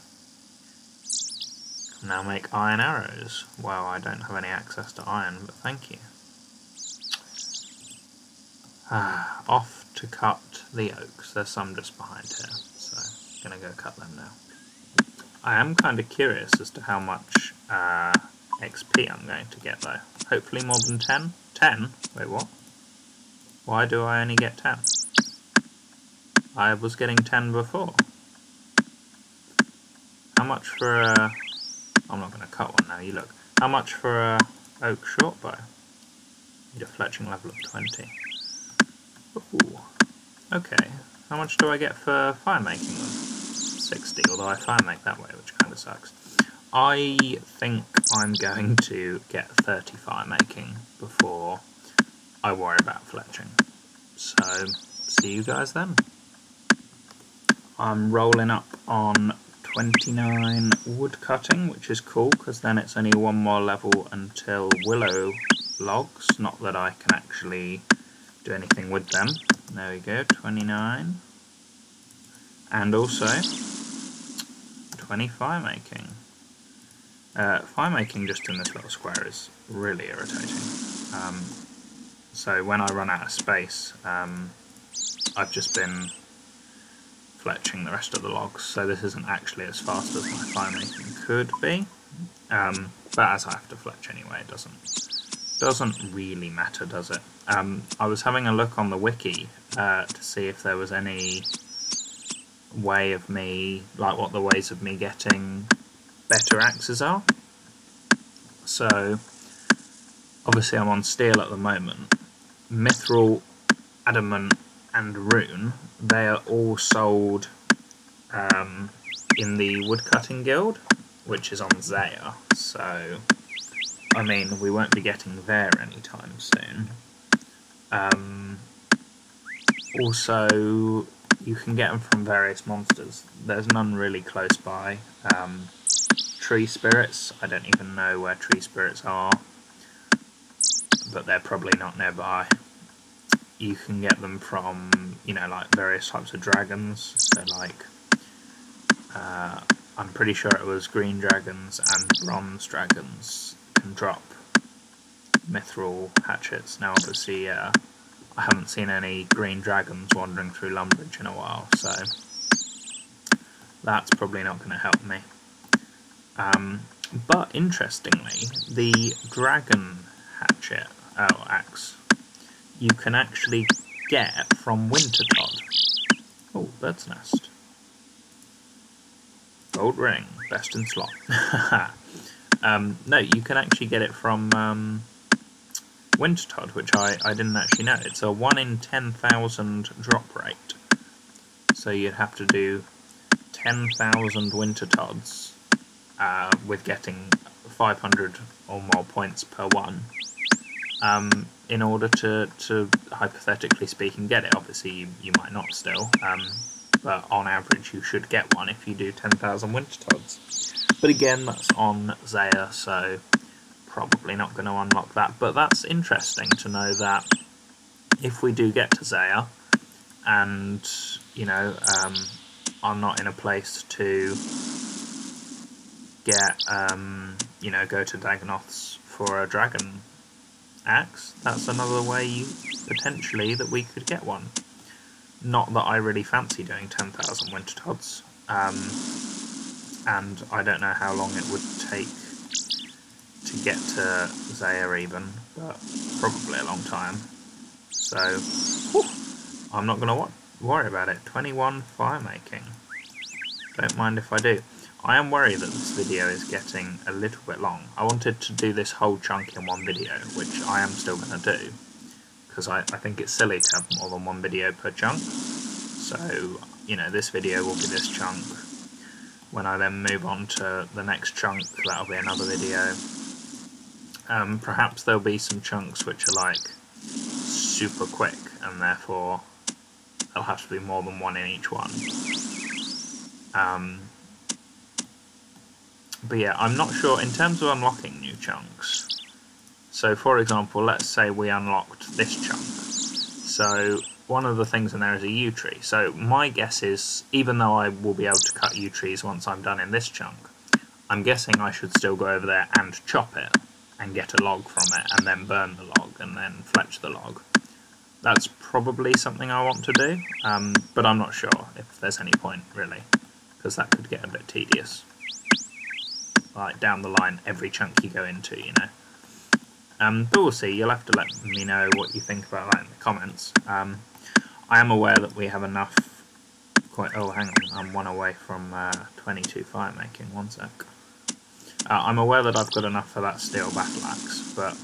Now make iron arrows. Well, I don't have any access to iron, but thank you. Off to cut the oaks. There's some just behind here, so I'm gonna go cut them now. I am kind of curious as to how much XP I'm going to get though. Hopefully more than 10. 10? Wait, what? Why do I only get 10? I was getting 10 before. How much for a... I'm not going to cut one now, you look. How much for a oak shortbow? Need a fletching level of 20. Ooh. Okay. How much do I get for firemaking them? 60, although I firemake that way, which kind of sucks. I think I'm going to get 30 firemaking before I worry about fletching. So, see you guys then. I'm rolling up on 29 wood cutting, which is cool because then it's only one more level until willow logs. Not that I can actually do anything with them. There we go, 29. And also 20 firemaking. Firemaking just in this little square is really irritating. So when I run out of space, I've just been fletching the rest of the logs, so this isn't actually as fast as my firemaking could be. But as I have to fletch anyway, it doesn't really matter, does it? I was having a look on the wiki to see if there was any way of me, like what the ways of me getting better axes are. So obviously I'm on steel at the moment. Mithril, adamant and rune, they are all sold in the woodcutting guild, which is on Zaya, so I mean we won't be getting there anytime soon. Also you can get them from various monsters. There's none really close by. Tree spirits, I don't even know where tree spirits are, but they're probably not nearby. You can get them from, you know, like various types of dragons, so like I'm pretty sure it was green dragons and bronze dragons can drop mithril hatchets. Now obviously I haven't seen any green dragons wandering through Lumbridge in a while, so that's probably not going to help me. But interestingly, the dragon hatchet, axe, you can actually get from Wintertodd. Oh, bird's nest. Gold ring, best in slot. No, you can actually get it from Wintertodd, which I didn't actually know. It's a 1 in 10,000 drop rate. So you'd have to do 10,000 Wintertodds with getting 500 or more points per one in order to hypothetically speaking get it. Obviously you might not still, but on average you should get one if you do 10,000 Wintertodds. But again, that's on Zaya, so probably not going to unlock that. But that's interesting to know that if we do get to Zaya and, you know, I'm not in a place to get, you know, go to Dagonoth's for a dragon axe, that's another way potentially that we could get one. Not that I really fancy doing 10,000 Wintertodds, and I don't know how long it would take to get to Zaya even, but probably a long time. So, whew, I'm not going to worry about it. 21 firemaking. Don't mind if I do. I am worried that this video is getting a little bit long. I wanted to do this whole chunk in one video, which I am still going to do, because I think it's silly to have more than one video per chunk. So, you know, this video will be this chunk. When I then move on to the next chunk, that'll be another video. Perhaps there'll be some chunks which are like super quick, and therefore there'll have to be more than one in each one. But yeah, I'm not sure in terms of unlocking new chunks. So for example, let's say we unlocked this chunk. So one of the things in there is a yew tree. So my guess is, even though I will be able to cut yew trees once I'm done in this chunk, I'm guessing I should still go over there and chop it and get a log from it and then burn the log and then fletch the log. That's probably something I want to do, but I'm not sure if there's any point really, because that could get a bit tedious. like down the line every chunk you go into, you know. But we'll see. You'll have to let me know what you think about that in the comments. I am aware that we have enough. Oh, hang on, I'm one away from 22 firemaking. 1 sec. I'm aware that I've got enough for that steel battle axe, but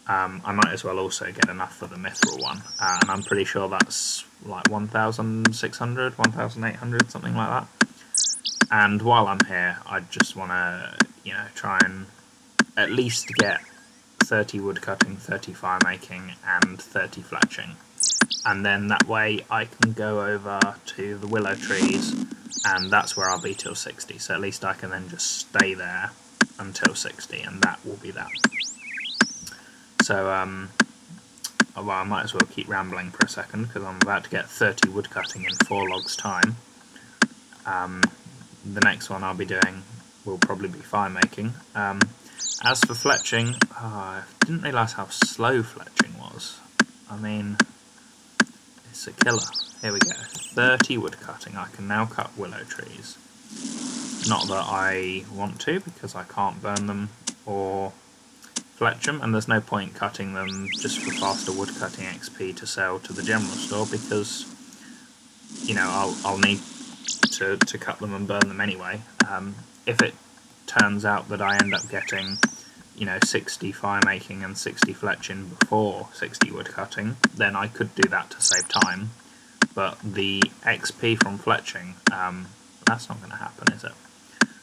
I might as well also get enough for the mithril one, and I'm pretty sure that's like 1,600, 1,800, something like that. And while I'm here, I just want to, you know, try and at least get 30 woodcutting, 30 firemaking, and 30 fletching. And then that way I can go over to the willow trees, and that's where I'll be till 60. So at least I can then just stay there until 60, and that will be that. So, well, I might as well keep rambling for a second, because I'm about to get 30 woodcutting in 4 logs' time. The next one I'll be doing will probably be firemaking. As for fletching, I didn't realise how slow fletching was. I mean, it's a killer. Here we go. 30 woodcutting. I can now cut willow trees. Not that I want to, because I can't burn them or fletch them, and there's no point cutting them just for faster woodcutting XP to sell to the general store, because, you know, I'll need to cut them and burn them anyway. If it turns out that I end up getting, you know, 60 firemaking and 60 fletching before 60 woodcutting, then I could do that to save time. But the XP from fletching, that's not going to happen, is it?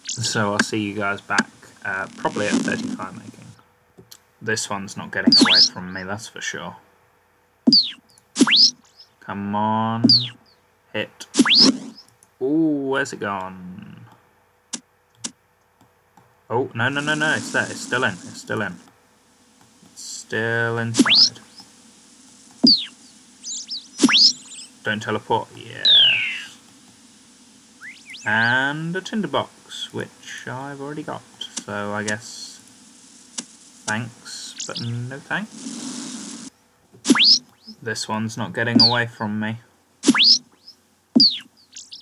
So I'll see you guys back probably at 30 firemaking. This one's not getting away from me, that's for sure. Come on. Hit. Ooh, where's it gone? Oh, no, no, no, no, it's there. It's still in. It's still in. It's still inside. Don't teleport. Yeah. And a tinderbox, which I've already got. So I guess thanks, but no thanks. This one's not getting away from me.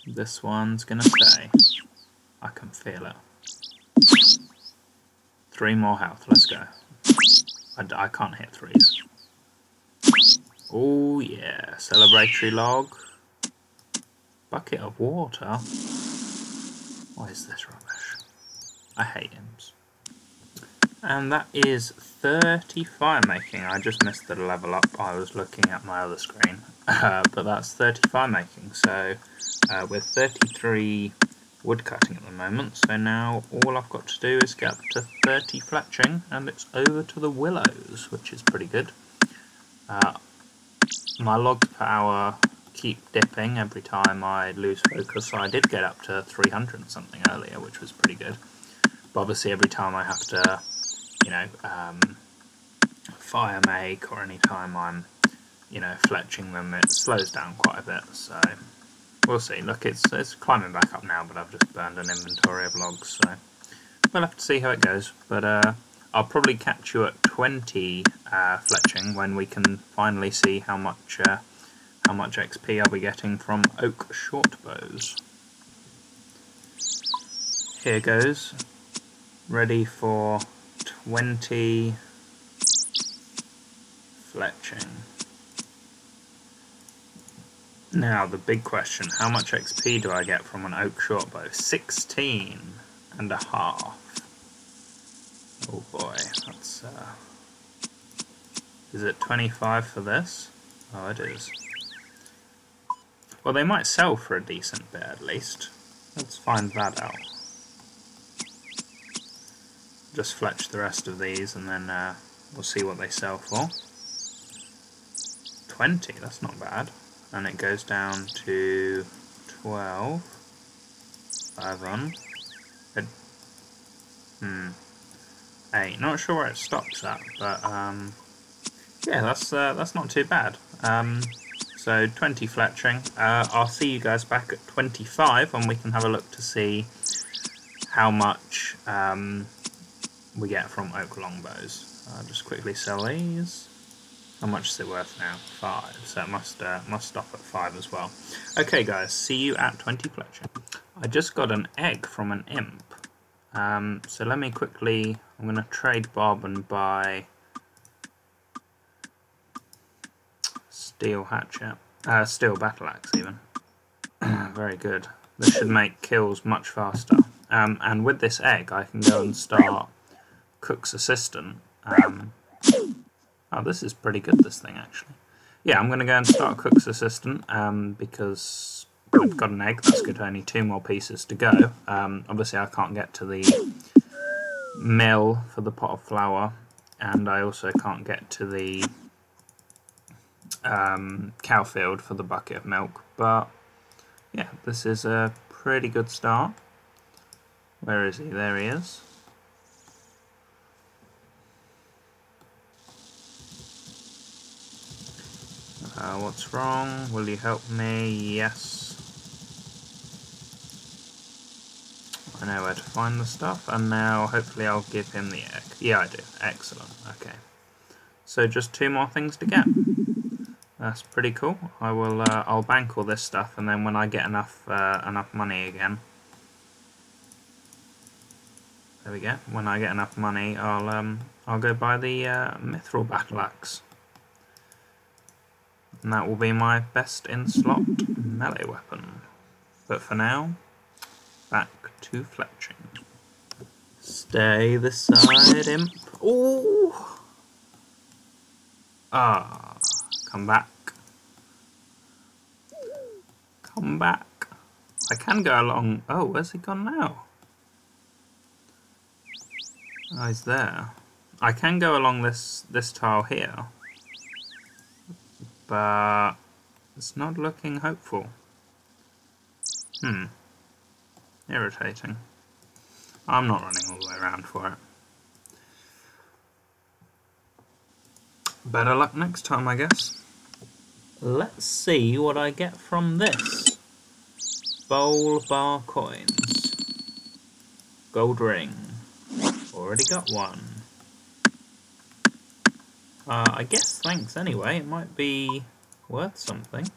This one's gonna stay. I can feel it. 3 more health, let's go. I can't hit 3s. Oh yeah, celebratory log. Bucket of water. What is this rubbish? I hate imps. And that is 30 firemaking. I just missed the level up. I was looking at my other screen. But that's 30 firemaking. So we're 33 woodcutting at the moment. So now all I've got to do is get up to 30 fletching, and it's over to the willows, which is pretty good. My logs per hour keep dipping every time I lose focus, so I did get up to 300 and something earlier, which was pretty good. But obviously every time I have to, you know, fire make, or any time I'm, you know, fletching them, it slows down quite a bit, so we'll see. Look, it's climbing back up now, but I've just burned an inventory of logs, so we'll have to see how it goes. But I'll probably catch you at 20 fletching when we can finally see how much XP I'll be getting from oak shortbows. Here goes. Ready for 20 fletching. Now the big question, how much XP do I get from an oak shortbow? 16.5. Oh boy, that's is it 25 for this? Oh, it is. Well, they might sell for a decent bit at least. Let's find that out. Just fletch the rest of these and then we'll see what they sell for. 20, that's not bad. And it goes down to 12. 5 on. 8. Not sure where it stops at, but yeah, that's not too bad. So 20 fletching. I'll see you guys back at 25 when we can have a look to see how much we get from oak longbows. I'll just quickly sell these. How much is it worth now? 5. So it must stop at 5 as well. Okay, guys, see you at 20 fletching. I just got an egg from an imp. So let me quickly, I'm going to trade Bob and buy steel hatchet, steel battle axe even. Very good. This should make kills much faster. And with this egg I can go and start Cook's Assistant. Oh, this is pretty good, this thing actually. Yeah, I'm going to go and start Cook's Assistant because we've got an egg, that's good, only 2 more pieces to go. Obviously I can't get to the mill for the pot of flour, and I also can't get to the cow field for the bucket of milk, but yeah, this is a pretty good start. Where is he? There he is. What's wrong? Will you help me? Yes. I know where to find the stuff, and now hopefully I'll give him the egg. Yeah, I do. Excellent. Okay. So just 2 more things to get. That's pretty cool. I'll bank all this stuff, and then when I get enough money again, there we go. When I get enough money, I'll go buy the mithril battle axe, and that will be my best in slot melee weapon. But for now, back to fletching. Stay this side, imp. Ooh! Ah, come back. Come back. I can go along. Oh, where's he gone now? Oh, he's there. I can go along this tile here, but it's not looking hopeful. Irritating. I'm not running all the way around for it. Better luck next time, I guess. Let's see what I get from this. Bowl bar coins. Gold ring. Already got one. I guess thanks anyway. It might be worth something.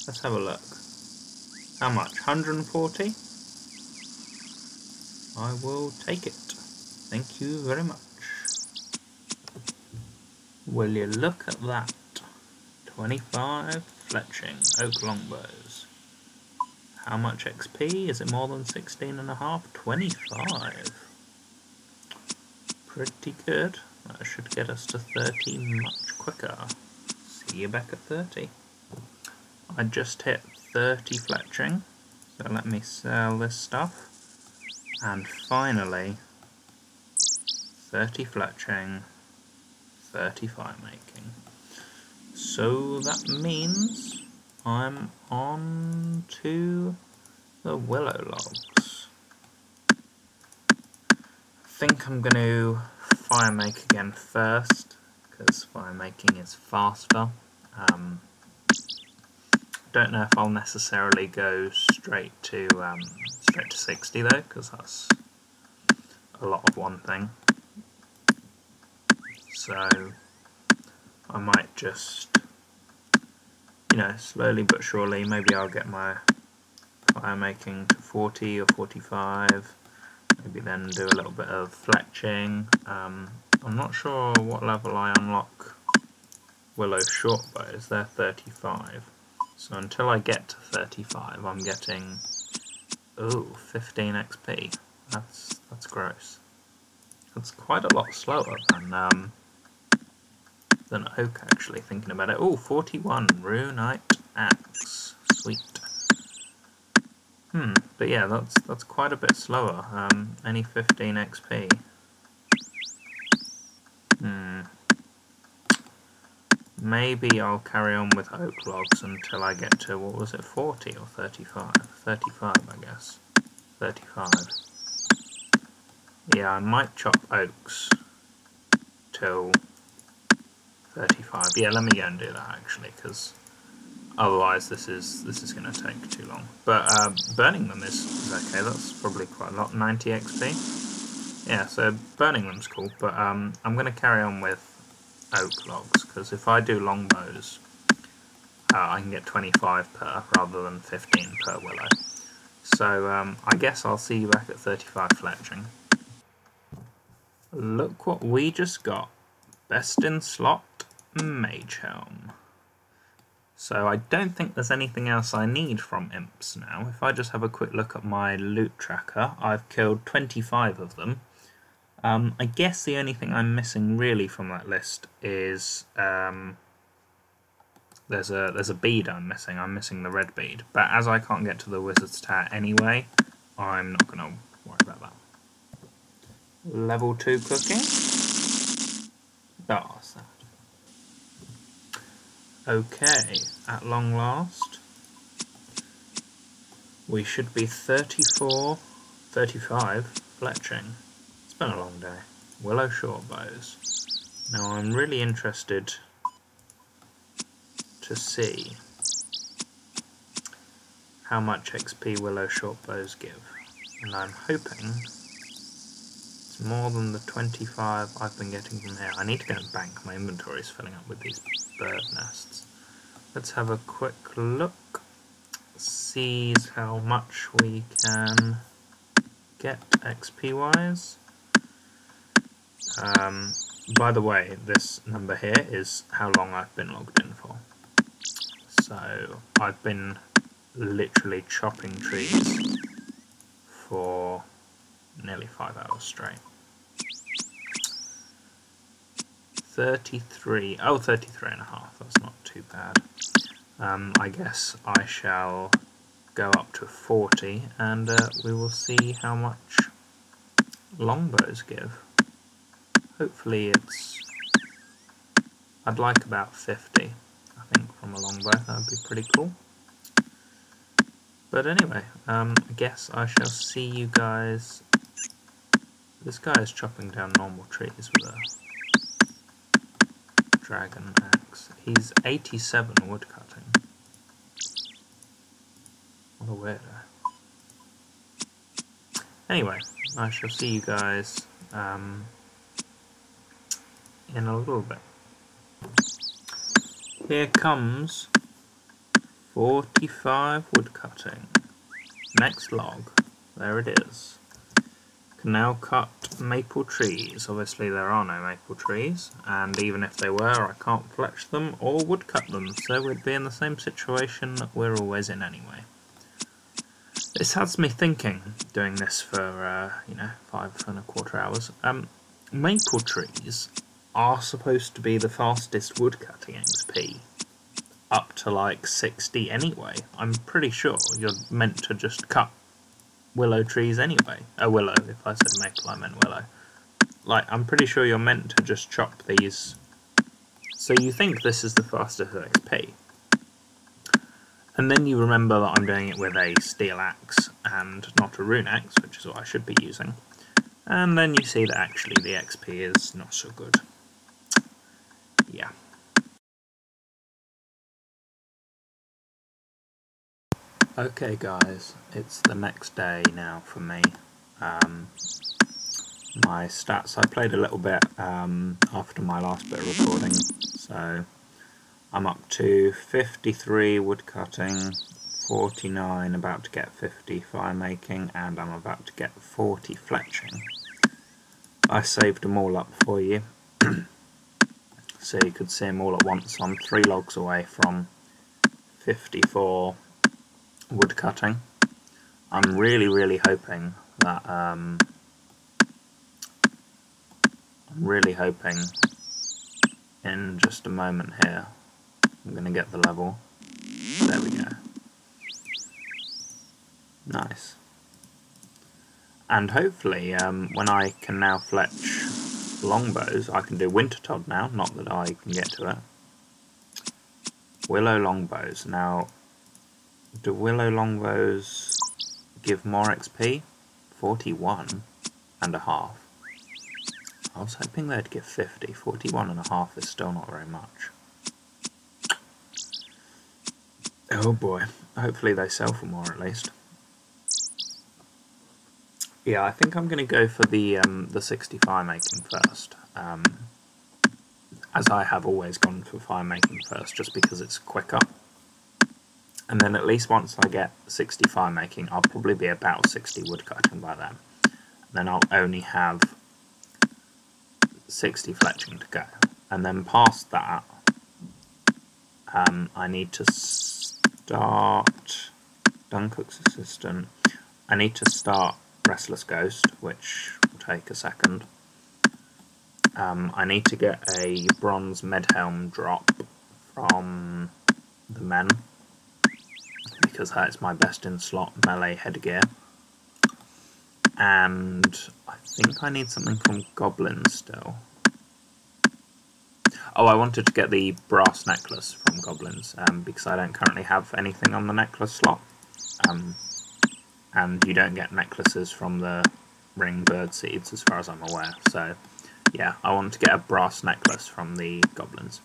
Let's have a look. How much? 140? I will take it. Thank you very much. Will you look at that? 25 fletching oak longbows. How much XP? Is it more than 16.5? 25. Pretty good. That should get us to 30 much quicker. See you back at 30. I just hit 30 fletching, so let me sell this stuff. And finally, 30 fletching, 30 firemaking. So that means I'm on to the willow logs. I think I'm going to firemake again first, because firemaking is faster. Don't know if I'll necessarily go straight to 60 though, because that's a lot of one thing. So I might just, slowly but surely, maybe I'll get my firemaking to 40 or 45, maybe then do a little bit of fletching. I'm not sure what level I unlock willow short bows, they're 35. So until I get to 35, I'm getting 15 XP. That's gross. That's quite a lot slower than oak, actually, thinking about it. 41 runite axe. Sweet. But yeah, that's quite a bit slower. Only 15 XP. Maybe I'll carry on with oak logs until I get to, what was it, 40 or 35? 35, I guess. 35. Yeah, I might chop oaks till 35. Yeah, let me go and do that actually, because otherwise this is going to take too long. But burning them is okay. That's probably quite a lot. 90 XP. Yeah, so burning them's cool. But I'm going to carry on with oak logs, because if I do longbows, I can get 25 per rather than 15 per willow. So I guess I'll see you back at 35 fletching. Look what we just got. Best in slot, Mage Helm. So I don't think there's anything else I need from imps now. If I just have a quick look at my loot tracker, I've killed 25 of them. I guess the only thing I'm missing really from that list is there's a bead I'm missing. I'm missing the red bead. But as I can't get to the wizard's tower anyway, I'm not going to worry about that. Level 2 cooking. Oh, sad. Okay, at long last, we should be 35 fletching. It's been a long day. Willow short bows. Now I'm really interested to see how much XP willow short bows give, and I'm hoping it's more than the 25 I've been getting from here. I need to go and bank. My inventory is filling up with these bird nests. Let's have a quick look, see how much we can get XP wise. By the way, this number here is how long I've been logged in for. So I've been literally chopping trees for nearly 5 hours straight. 33, oh 33 and a half, that's not too bad. I guess I shall go up to 40 and we will see how much longbows give. Hopefully it's, I'd like about 50, I think, from a longbow. That would be pretty cool. But anyway, I guess I shall see you guys. This guy is chopping down normal trees with a dragon axe. He's 87 woodcutting. What a weirdo. Anyway, I shall see you guys in a little bit. Here comes 45 woodcutting. Next log. There it is. Can now cut maple trees. Obviously there are no maple trees, and even if they were, I can't fletch them or woodcut them, so we'd be in the same situation that we're always in anyway. This has me thinking, doing this for, 5¼ hours. Maple trees are supposed to be the fastest woodcutting XP, up to like 60 anyway. I'm pretty sure you're meant to just cut willow trees anyway. Willow, if I said maple I meant willow. Like, I'm pretty sure you're meant to just chop these. So you think this is the fastest XP. And then you remember that I'm doing it with a steel axe and not a rune axe, which is what I should be using. And then you see that actually the XP is not so good. Yeah. Okay guys, it's the next day now for me. My stats, I played a little bit after my last bit of recording, so I'm up to 53 woodcutting, 49, about to get 50 firemaking, and I'm about to get 40 fletching. I saved them all up for you, so you could see them all at once. I'm 3 logs away from 54 woodcutting. I'm really hoping that in just a moment here I'm going to get the level. There we go. Nice. And hopefully when I can now fletch longbows, I can do Wintertod now, not that I can get to it. Willow longbows. Now, do willow longbows give more XP? 41 and a half. I was hoping they'd give 50. 41 and a half is still not very much. Oh boy. Hopefully they sell for more at least. Yeah, I think I'm going to go for the 60 firemaking first. As I have always gone for firemaking first, just because it's quicker. And then at least once I get 60 firemaking, I'll probably be about 60 woodcutting by then. Then I'll only have 60 fletching to go. And then past that, I need to start Duncook's Assistant. I need to start Restless Ghost, which will take a second. I need to get a bronze medhelm drop from the men, because that's my best in slot melee headgear. And I think I need something from goblins still. Oh, I wanted to get the brass necklace from goblins, because I don't currently have anything on the necklace slot. And you don't get necklaces from the ring bird seeds as far as I'm aware. So yeah, I want to get a brass necklace from the goblins.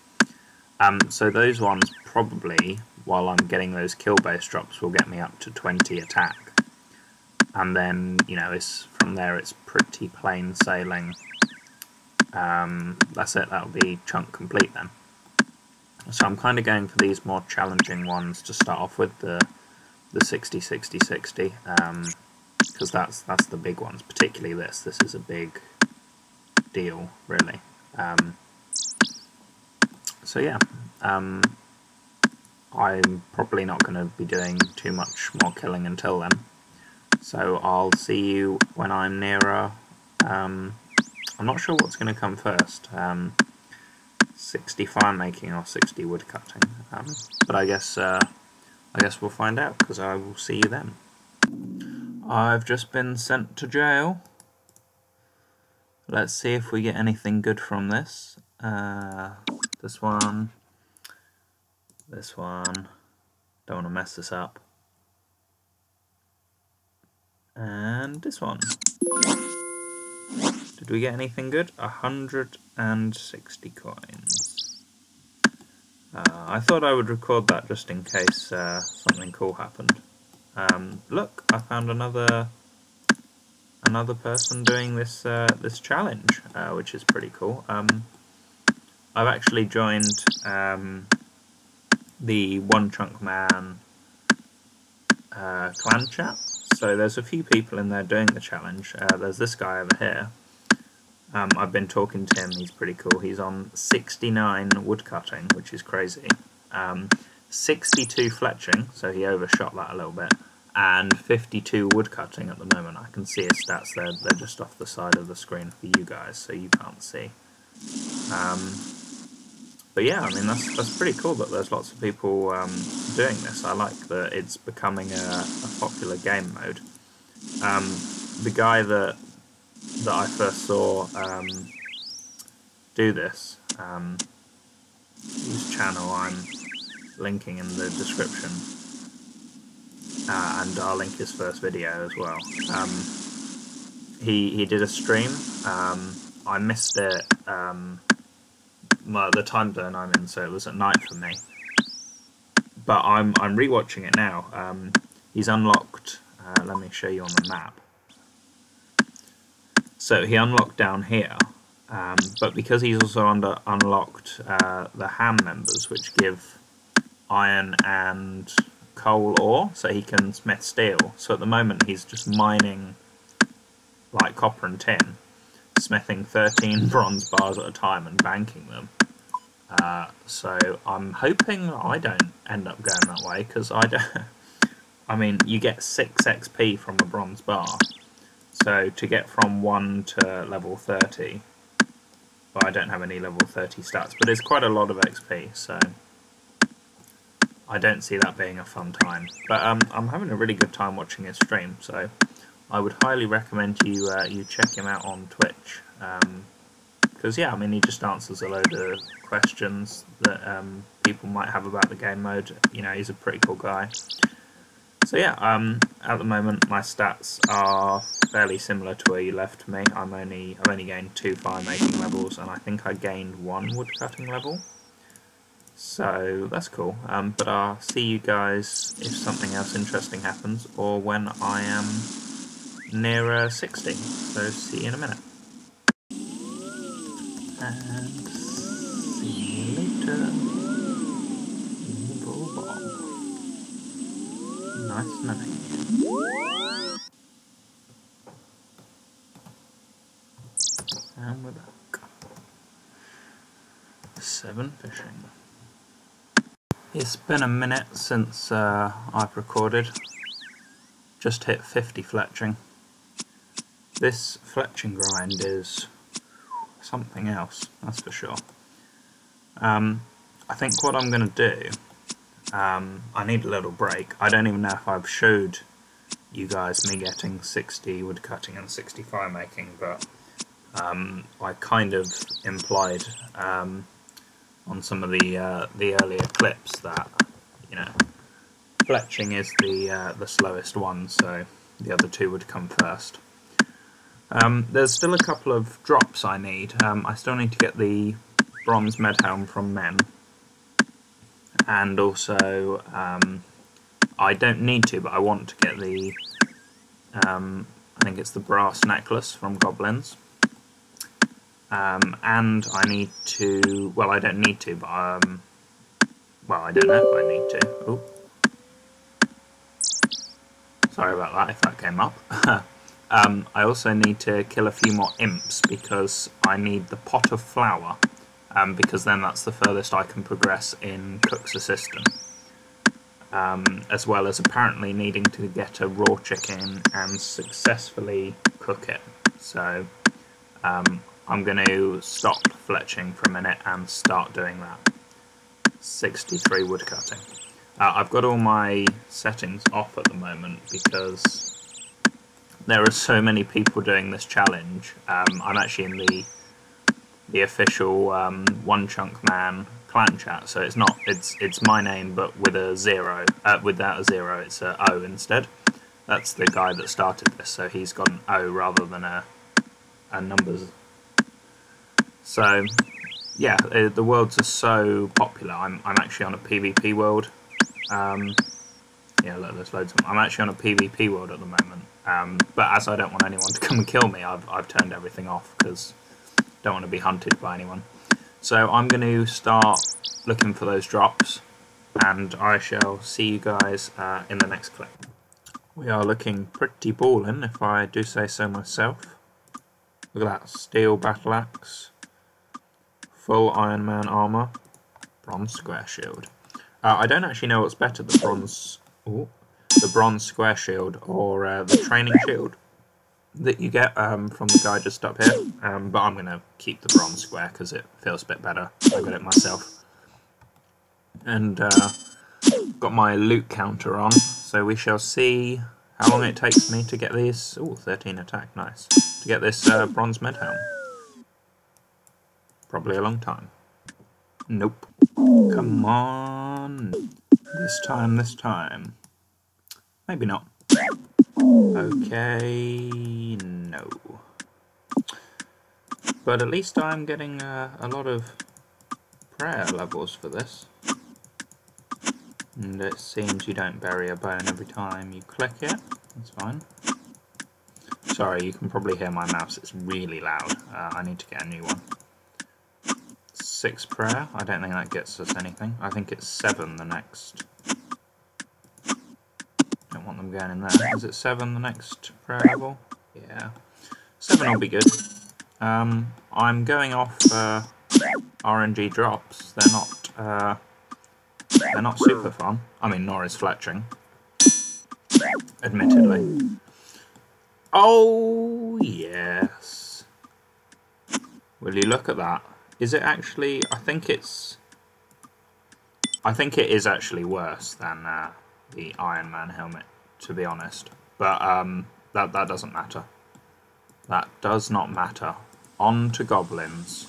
So those ones probably, while I'm getting those kill-based drops, will get me up to 20 attack. And then, you know, from there it's pretty plain sailing. That's it, that'll be chunk complete then. So I'm kind of going for these more challenging ones to start off with, the 60, 60, 60, because that's the big ones, particularly this. This is a big deal, really. So yeah, I'm probably not going to be doing too much more killing until then. So I'll see you when I'm nearer. I'm not sure what's going to come first, 60 firemaking or 60 woodcutting, but I guess we'll find out, because I will see you then. I've just been sent to jail. Let's see if we get anything good from this. This one. Don't want to mess this up. And this one. Did we get anything good? 160 coins. I thought I would record that just in case something cool happened. Look, I found another person doing this this challenge, which is pretty cool. I've actually joined the One Chunk Man clan chat, so there's a few people in there doing the challenge. There's this guy over here. I've been talking to him, he's pretty cool. He's on 69 woodcutting, which is crazy. 62 fletching, so he overshot that a little bit, and 52 woodcutting at the moment. I can see his stats there, they're just off the side of the screen for you guys, so you can't see. But yeah, I mean, that's pretty cool that there's lots of people doing this. I like that it's becoming a popular game mode. The guy that I first saw do this, whose channel I'm linking in the description, and I'll link his first video as well. He did a stream. I missed it. The time zone I'm in, so it was at night for me. But I'm rewatching it now. He's unlocked. Let me show you on the map. So he unlocked down here, but because he's also unlocked the ham members, which give iron and coal ore, so he can smith steel. So at the moment he's just mining like copper and tin, smithing 13 bronze bars at a time and banking them. So I'm hoping I don't end up going that way, because I mean, you get 6 XP from a bronze bar, so to get from 1 to level 30, well, I don't have any level 30 stats, but it's quite a lot of XP, so I don't see that being a fun time. But I'm having a really good time watching his stream, so I would highly recommend you check him out on Twitch. Because yeah, I mean, he just answers a load of questions that people might have about the game mode. You know, he's a pretty cool guy. So yeah, at the moment my stats are fairly similar to where you left me. I've only gained 2 firemaking levels, and I think I gained 1 woodcutting level. So that's cool. But I'll see you guys if something else interesting happens, or when I am near 60. So see you in a minute. And see you later. Evil bomb. Nice name. And we're back. 7 fishing. It's been a minute since I've recorded. Just hit 50 fletching. This fletching grind is something else, that's for sure. I think what I'm going to do, I need a little break. I don't even know if I've showed you guys me getting 60 woodcutting and 60 firemaking, but I kind of implied on some of the earlier clips that, you know, fletching is the slowest one, so the other two would come first. There's still a couple of drops I need. I still need to get the bronze medhelm from men, and also I don't need to, but I want to get the I think it's the brass necklace from goblins, and I need to, well, I don't need to, but well, I don't know if I need to. Ooh. Sorry about that if that came up. I also need to kill a few more imps because I need the pot of flour, because then that's the furthest I can progress in Cook's Assistant, as well as apparently needing to get a raw chicken and successfully cook it. So I'm going to stop fletching for a minute and start doing that. 63 woodcutting. I've got all my settings off at the moment because there are so many people doing this challenge. I'm actually in the official One Chunk Man clan chat, so it's my name but with a 0, without a 0, it's a O instead. That's the guy that started this, so he's got an O rather than a numbers. So yeah, the worlds are so popular. I'm actually on a PvP world. Yeah, look, there's loads of them. I'm actually on a PvP world at the moment, but as I don't want anyone to come and kill me, I've turned everything off because I don't want to be hunted by anyone. So I'm going to start looking for those drops, and I shall see you guys in the next clip. We are looking pretty ballin', if I do say so myself. Look at that, steel battle axe, full Iron Man armour, bronze square shield. I don't actually know what's better, the bronze square shield or the training shield that you get from the guy just up here, but I'm going to keep the bronze square because it feels a bit better. I got it myself. And got my loot counter on, so we shall see how long it takes me to get these. Ooh, 13 attack, nice. To get this bronze medhelm. Probably a long time. Nope. Come on. This time. Maybe not. Okay, no. But at least I'm getting a lot of prayer levels for this. And it seems you don't bury a bone every time you click it. That's fine. Sorry, you can probably hear my mouse. It's really loud. I need to get a new one. 6 prayer. I don't think that gets us anything. I think it's 7 the next. Don't want them going in there. Is it 7 the next prayer level? Yeah. 7 will be good. I'm going off RNG drops. They're not super fun. I mean, nor is fletching. Admittedly. Oh yes. Will you look at that? Is it actually? I think it is actually worse than the Iron Man helmet, to be honest. But that doesn't matter. That does not matter. On to goblins.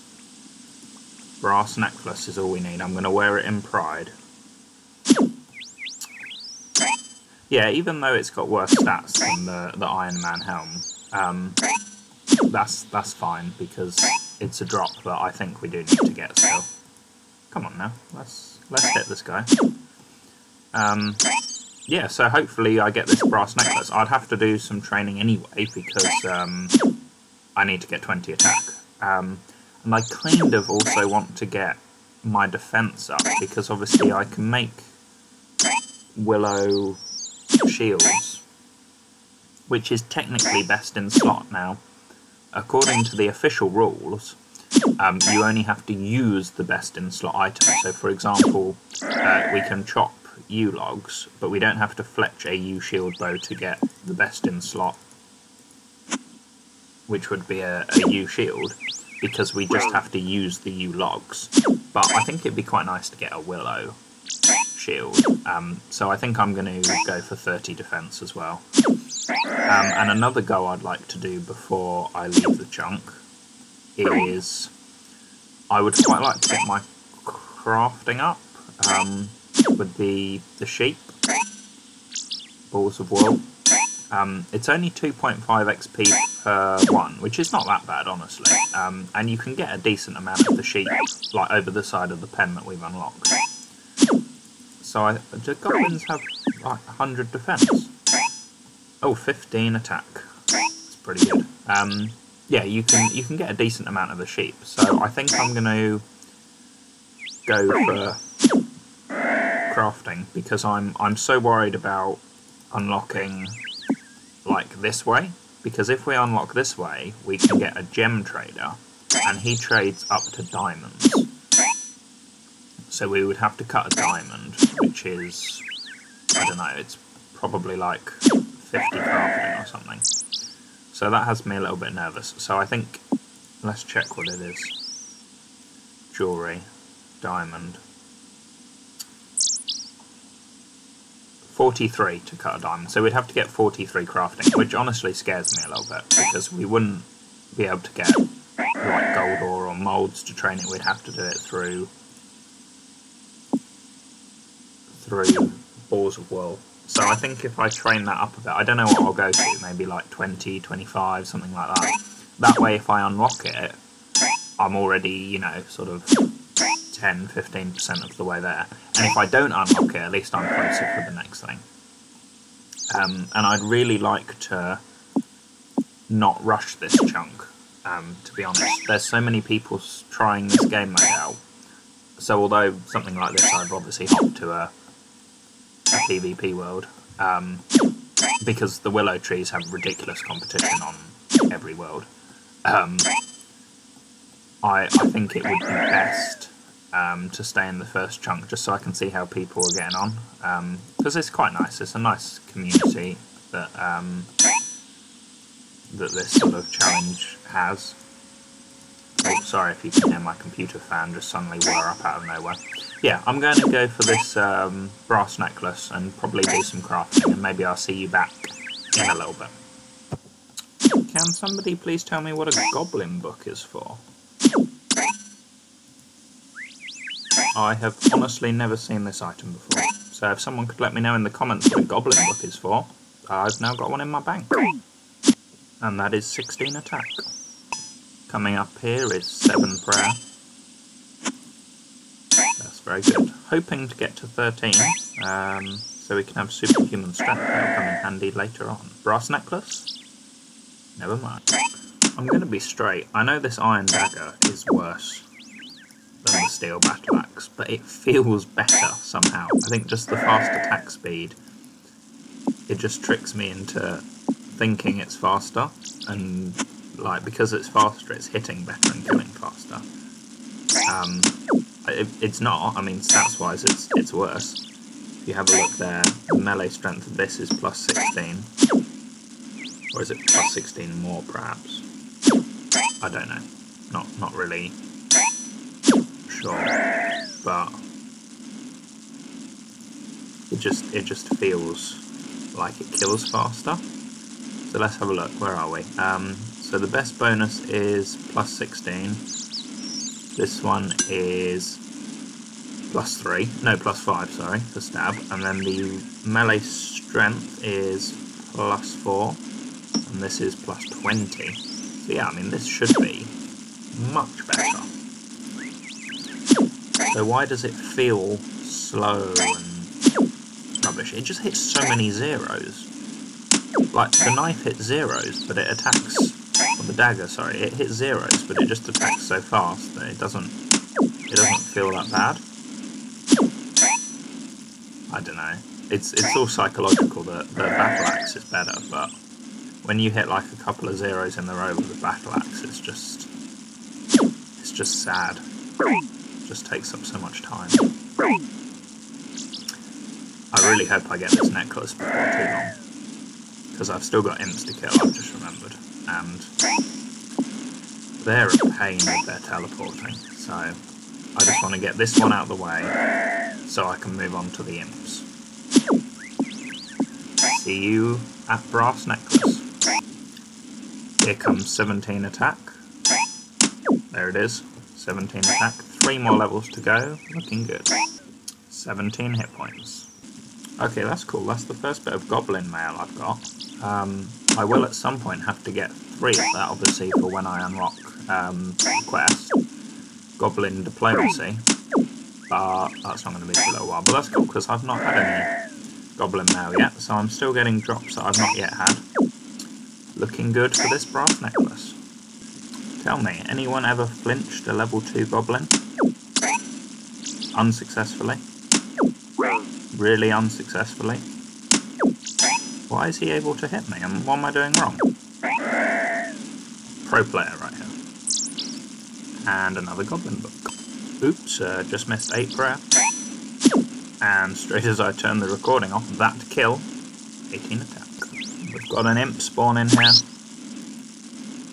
Brass necklace is all we need. I'm going to wear it in pride. Yeah, even though it's got worse stats than the Iron Man helm, that's fine because it's a drop that I think we do need to get still. Come on now, let's hit this guy. Yeah, so hopefully I get this brass necklace. I'd have to do some training anyway because I need to get 20 attack. And I kind of also want to get my defense up because obviously I can make Willow shields, which is technically best in slot. Now, according to the official rules, you only have to use the best in slot item. So for example, we can chop yew logs, but we don't have to fletch a yew shield bow to get the best in slot, which would be a yew shield, because we just have to use the yew logs. But I think it'd be quite nice to get a willow shield, so I think I'm going to go for 30 defense as well. And another go I'd like to do before I leave the chunk is I would quite like to get my crafting up with the sheep, balls of wool. It's only 2.5 XP per one, which is not that bad, honestly. And you can get a decent amount of the sheep, like over the side of the pen that we've unlocked. So the goblins have like 100 defense. Oh, 15 attack. That's pretty good. Yeah, you can get a decent amount of the sheep. So I think I'm going to go for crafting, because I'm so worried about unlocking like this way, because if we unlock this way we can get a gem trader and he trades up to diamonds, so we would have to cut a diamond, which is, I don't know, it's probably like 50 crafting or something, so that has me a little bit nervous. So I think let's check what it is. Jewelry, diamond, 43 to cut a diamond, so we'd have to get 43 crafting, which honestly scares me a little bit, because we wouldn't be able to get like gold ore or moulds to train it. We'd have to do it through balls of wool. So I think if I train that up a bit, I don't know what I'll go to, maybe like 20, 25, something like that. That way if I unlock it, I'm already, you know, sort of 10, 15% of the way there. And if I don't unlock it, at least I'm closer for the next thing. And I'd really like to not rush this chunk, to be honest. There's so many people trying this game mode out. So although something like this, I've obviously hopped to a PvP world, because the willow trees have ridiculous competition on every world. I think it would be best to stay in the first chunk, just so I can see how people are getting on, because it's quite nice. It's a nice community that that this sort of challenge has. Oh, sorry if you can hear my computer fan just suddenly whir up out of nowhere. Yeah, I'm going to go for this brass necklace and probably do some crafting, and maybe I'll see you back in a little bit. Can somebody please tell me what a goblin book is for? I have honestly never seen this item before, so if someone could let me know in the comments what a goblin book is for, I've now got one in my bank. And that is 16 attack. Coming up here is 7 prayer. That's very good. Hoping to get to 13, so we can have superhuman strength. That'll come in handy later on. Brass necklace? Never mind. I'm going to be straight. I know this iron dagger is worse than the steel battle axe, but it feels better somehow. I think just the fast attack speed, it just tricks me into thinking it's faster, and like because it's faster, it's hitting better and killing faster. It's not. I mean, stats wise, it's worse. If you have a look there, the melee strength of this is plus 16, or is it plus 16 more perhaps? I don't know. Not really sure, but it just feels like it kills faster. So let's have a look. Where are we? So the best bonus is plus 16. This one is plus 3. No, plus 5, sorry, for stab. And then the melee strength is plus 4. And this is plus 20. So yeah, I mean, this should be much better. So why does it feel slow and rubbish? It just hits so many zeros. Like, the knife hits zeros, but it attacks, or the dagger, sorry, it hits zeros, but it just attacks so fast that it doesn't feel that bad. I don't know. it's all psychological. The battle axe is better, but when you hit like a couple of zeros in the row with the battle axe, it's just sad. It just takes up so much time. I really hope I get this necklace before too long, because I've still got imps to kill, I've just remembered, and they're a pain with their teleporting, so I just want to get this one out of the way so I can move on to the imps. See you at Brass Necklace. Here comes 17 attack. There it is, 17 attack, 3 more levels to go, looking good. 17 hit points. Okay, that's cool, that's the first bit of goblin mail I've got. I will at some point have to get 3 of that, obviously, for when I unlock the quest, Goblin Diplomacy, but that's not going to be for a little while. But that's cool, because I've not had any goblin mail yet, so I'm still getting drops that I've not yet had. Looking good for this brass necklace. Tell me, anyone ever flinched a level 2 goblin? Unsuccessfully? Really unsuccessfully? Why is he able to hit me, and what am I doing wrong? Pro player right here. And another goblin book. Oops, just missed 8 prayer. And straight as I turn the recording off, that kill, 18 attack. We've got an imp spawn in here.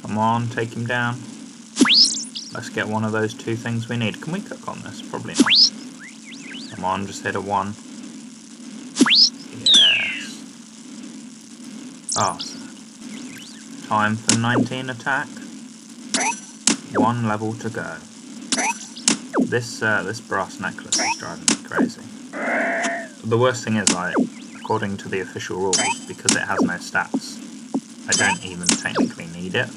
Come on, take him down. Let's get one of those 2 things we need. Can we cook on this? Probably not. Come on, just hit a 1. Yes. Oh, sad. Time for 19 attack. 1 level to go. This brass necklace is driving me crazy. The worst thing is, according to the official rules, because it has no stats, I don't even technically need it.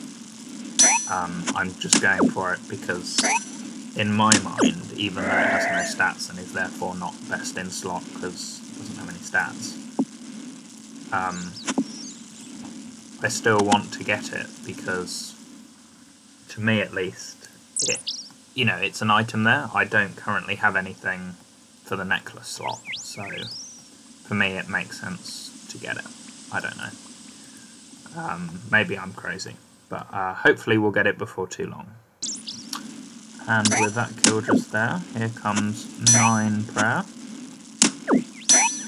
I'm just going for it because, in my mind, even though it has no stats and is therefore not best in slot because it doesn't have any stats, I still want to get it because, to me at least, it's an item there. I don't currently have anything for the necklace slot, so for me it makes sense to get it. I don't know. Maybe I'm crazy, but hopefully we'll get it before too long. And with that kill just there, here comes 9 prayer.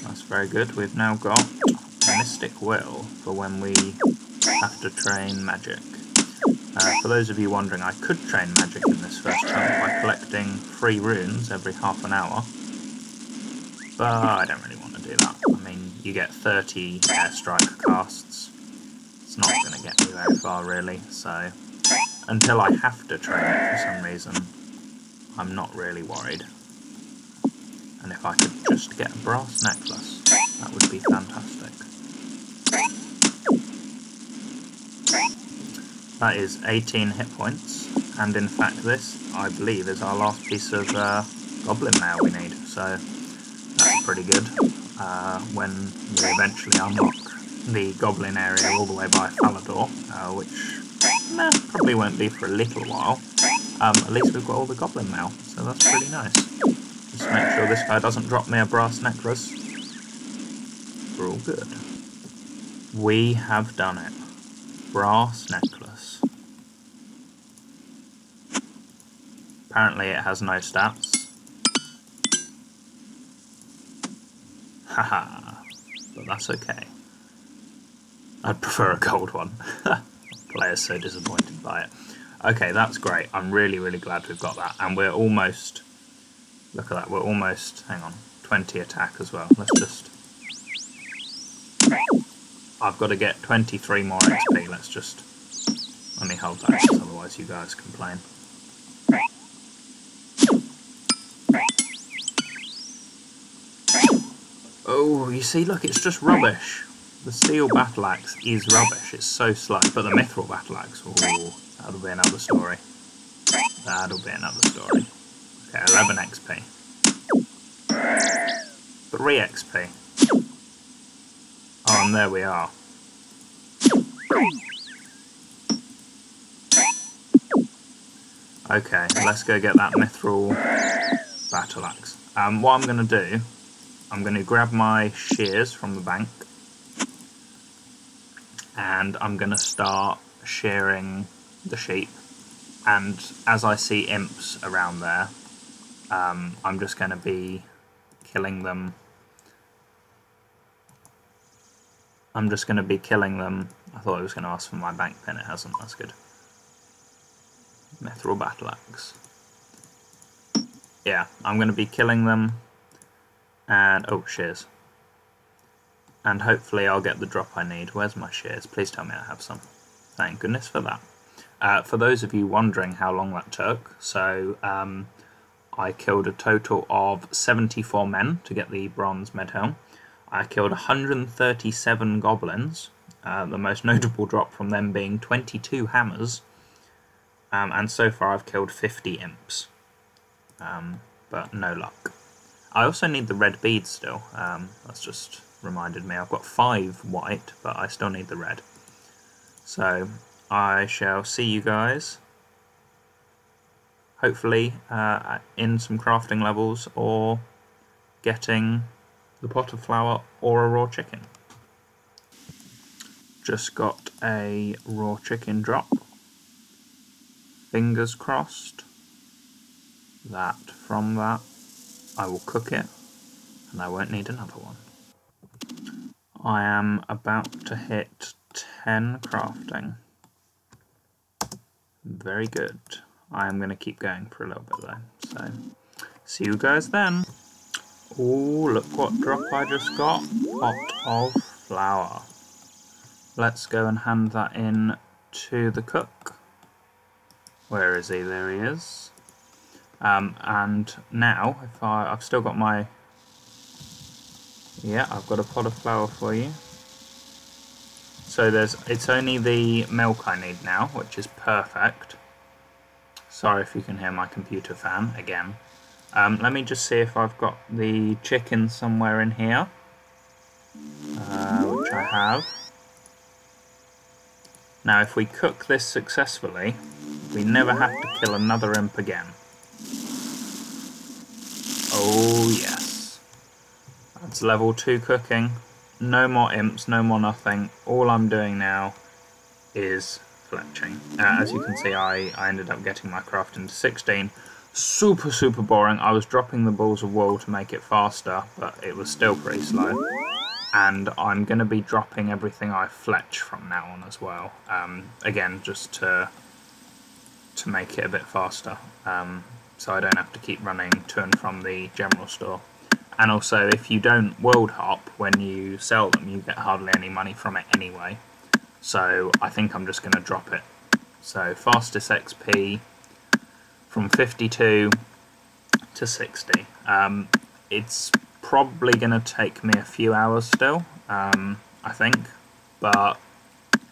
That's very good. We've now got Mystic Will for when we have to train magic. For those of you wondering, I could train magic in this first chunk by collecting 3 runes every half an hour, but I don't really want to do that. I mean, you get 30 airstrike casts. It's not going to get me very far really, so until I have to train it for some reason, I'm not really worried. And if I could just get a brass necklace, that would be fantastic. That is 18 hit points, and in fact this, I believe, is our last piece of goblin mail we need, so that's pretty good. When we eventually unlock the goblin area all the way by Falador, which probably won't be for a little while, at least we've got all the goblin mail, so that's pretty nice. Just make sure this guy doesn't drop me a brass necklace. We're all good. We have done it. Brass necklace. Apparently it has no stats. Haha, but that's okay. I'd prefer a gold one. Player's so disappointed by it. Okay, that's great. I'm really, really glad we've got that. And we're almost, look at that, we're almost, hang on, 20 attack as well. Let's just, I've got to get 23 more XP. Let me hold that, because otherwise you guys complain. Oh, you see, look, it's just rubbish. The steel battle axe is rubbish. It's so slow. But the mithril battle axe, oh, that'll be another story. That'll be another story. Okay, 11 XP. 3 XP. Oh, and there we are. Okay, let's go get that mithril battle axe. What I'm going to do I'm going to grab my shears from the bank and I'm going to start shearing the sheep, and as I see imps around there, I'm just going to be killing them. I thought it was going to ask for my bank pin, it hasn't, that's good. Mithril battle axe. Yeah, I'm going to be killing them, and oh, shears. And hopefully I'll get the drop I need. Where's my shears? Please tell me I have some. Thank goodness for that. For those of you wondering how long that took, so I killed a total of 74 men to get the bronze medhelm. I killed 137 goblins, the most notable drop from them being 22 hammers, and so far I've killed 50 imps, but no luck. I also need the red beads still, that's just reminded me. I've got 5 white, but I still need the red. So I shall see you guys hopefully in some crafting levels, or getting the pot of flour or a raw chicken. Just got a raw chicken drop. Fingers crossed that from that I will cook it and I won't need another one. I am about to hit 10 crafting. Very good. I am going to keep going for a little bit though, so see you guys then. Oh, look what drop I just got. Pot of flour. Let's go and hand that in to the cook. Where is he? There he is. And now, if I've still got my... Yeah, I've got a pot of flour for you. So it's only the milk I need now, which is perfect. Sorry if you can hear my computer fan again. Let me just see if I've got the chicken somewhere in here, which I have. Now if we cook this successfully, we never have to kill another imp again. Oh yes. That's level 2 cooking. No more imps, no more nothing. All I'm doing now is fletching. As you can see, I ended up getting my crafting to 16. Super boring. I was dropping the balls of wool to make it faster, but it was still pretty slow. And I'm going to be dropping everything I fletch from now on as well. Again, just to make it a bit faster, so I don't have to keep running to and from the general store. And also, if you don't world hop when you sell them, you get hardly any money from it anyway. So I think I'm just going to drop it. So fastest XP from 52 to 60. It's probably going to take me a few hours still, I think, but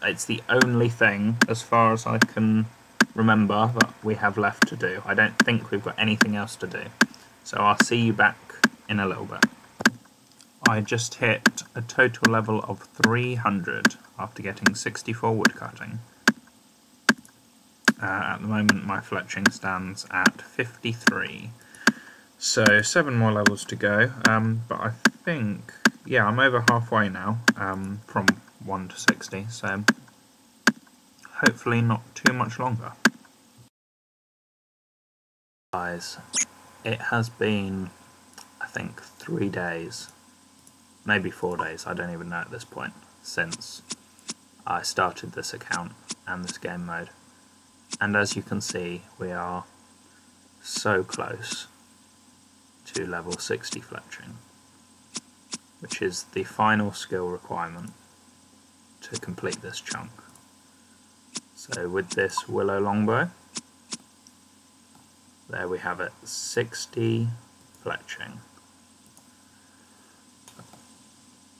it's the only thing, as far as I can remember, that we have left to do. I don't think we've got anything else to do. So I'll see you back in a little bit. I just hit a total level of 300 after getting 64 woodcutting. At the moment my fletching stands at 53. So 7 more levels to go, but I think, yeah, I'm over halfway now, from 1 to 60, so hopefully not too much longer. Guys, it has been, I think, 3 days, maybe 4 days, I don't even know at this point, since I started this account and this game mode. And as you can see, we are so close to level 60 fletching, which is the final skill requirement to complete this chunk. So with this willow longbow, there we have it, 60 fletching.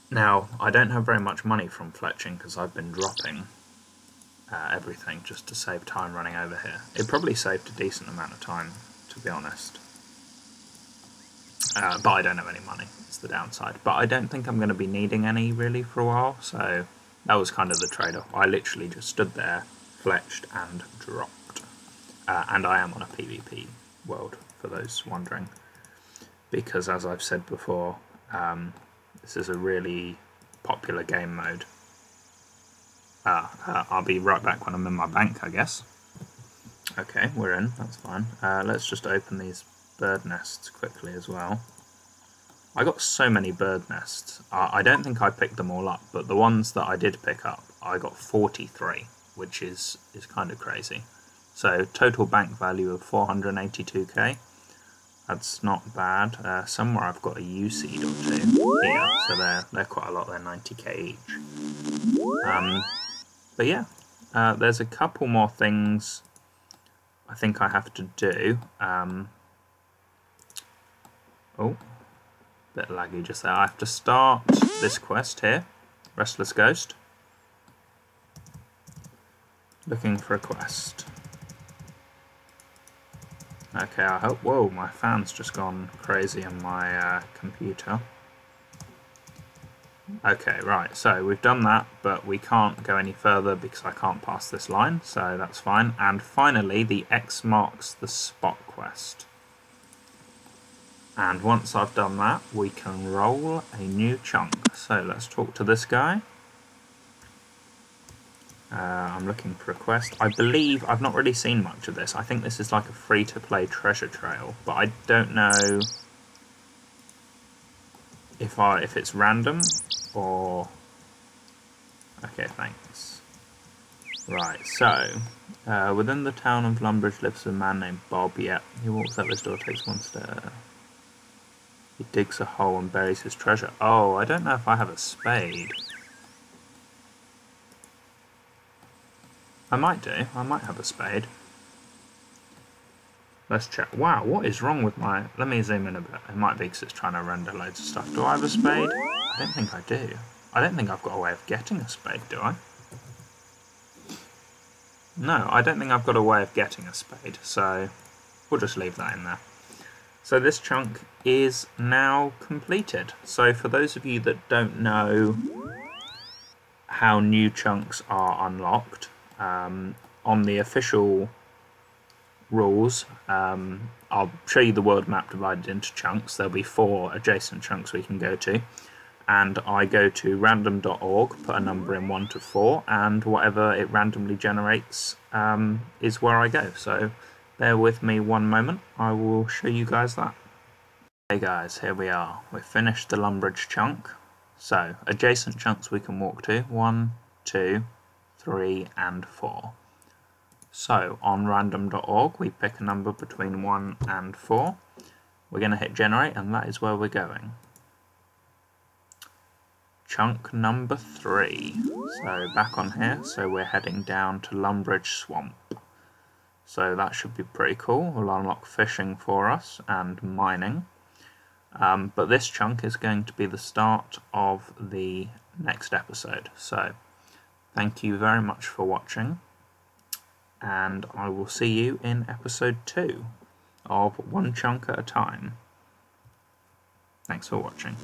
Now, I don't have very much money from fletching because I've been dropping everything just to save time running over here. It probably saved a decent amount of time, to be honest. But I don't have any money, it's the downside. But I don't think I'm going to be needing any really for a while, so that was kind of the trade-off. I literally just stood there, fletched and dropped. And I am on a PvP world, for those wondering. Because as I've said before, This is a really popular game mode. I'll be right back when I'm in my bank, I guess. Okay, we're in, that's fine. Let's just open these bird nests quickly as well. I got so many bird nests. I don't think I picked them all up, but the ones that I did pick up, I got 43, which is kind of crazy. So total bank value of 482k. That's not bad. Somewhere I've got a U-seed or two here, so they're quite a lot. They're 90k each. But yeah, there's a couple more things I think I have to do. Oh, bit laggy just there. I have to start this quest here, Restless Ghost. Looking for a quest. Okay, I hope... Whoa, my fan's just gone crazy on my computer. Okay, right, so we've done that, but we can't go any further because I can't pass this line, so that's fine. And finally, the X marks the spot quest. And once I've done that, we can roll a new chunk. So let's talk to this guy. I'm looking for a quest. I believe I've not really seen much of this. I think this is like a free-to-play treasure trail, but I don't know if it's random or... Okay, thanks. Right, so within the town of Lumbridge lives a man named Bob. Yep, he walks up this door, takes one step. He digs a hole and buries his treasure. Oh, I don't know if I have a spade. I might do. I might have a spade. Let's check. Wow, what is wrong with my... Let me zoom in a bit. It might be because it's trying to render loads of stuff. Do I have a spade? I don't think I do. I don't think I've got a way of getting a spade, do I? No, I don't think I've got a way of getting a spade, so we'll just leave that in there. So this chunk is now completed. So for those of you that don't know how new chunks are unlocked, on the official rules, I'll show you the world map divided into chunks. There'll be 4 adjacent chunks we can go to, and I go to random.org, put a number in 1 to 4, and whatever it randomly generates is where I go. So bear with me one moment, I will show you guys that. Hey guys, here we are. We've finished the Lumbridge chunk. So adjacent chunks we can walk to, 1, 2, 3 and 4. So on random.org we pick a number between 1 and 4. We're going to hit generate and that is where we're going. Chunk number 3. So back on here, so we're heading down to Lumbridge Swamp. So that should be pretty cool. We'll unlock fishing for us and mining. But this chunk is going to be the start of the next episode. So thank you very much for watching, and I will see you in episode 2 of One Chunk at a Time. Thanks for watching.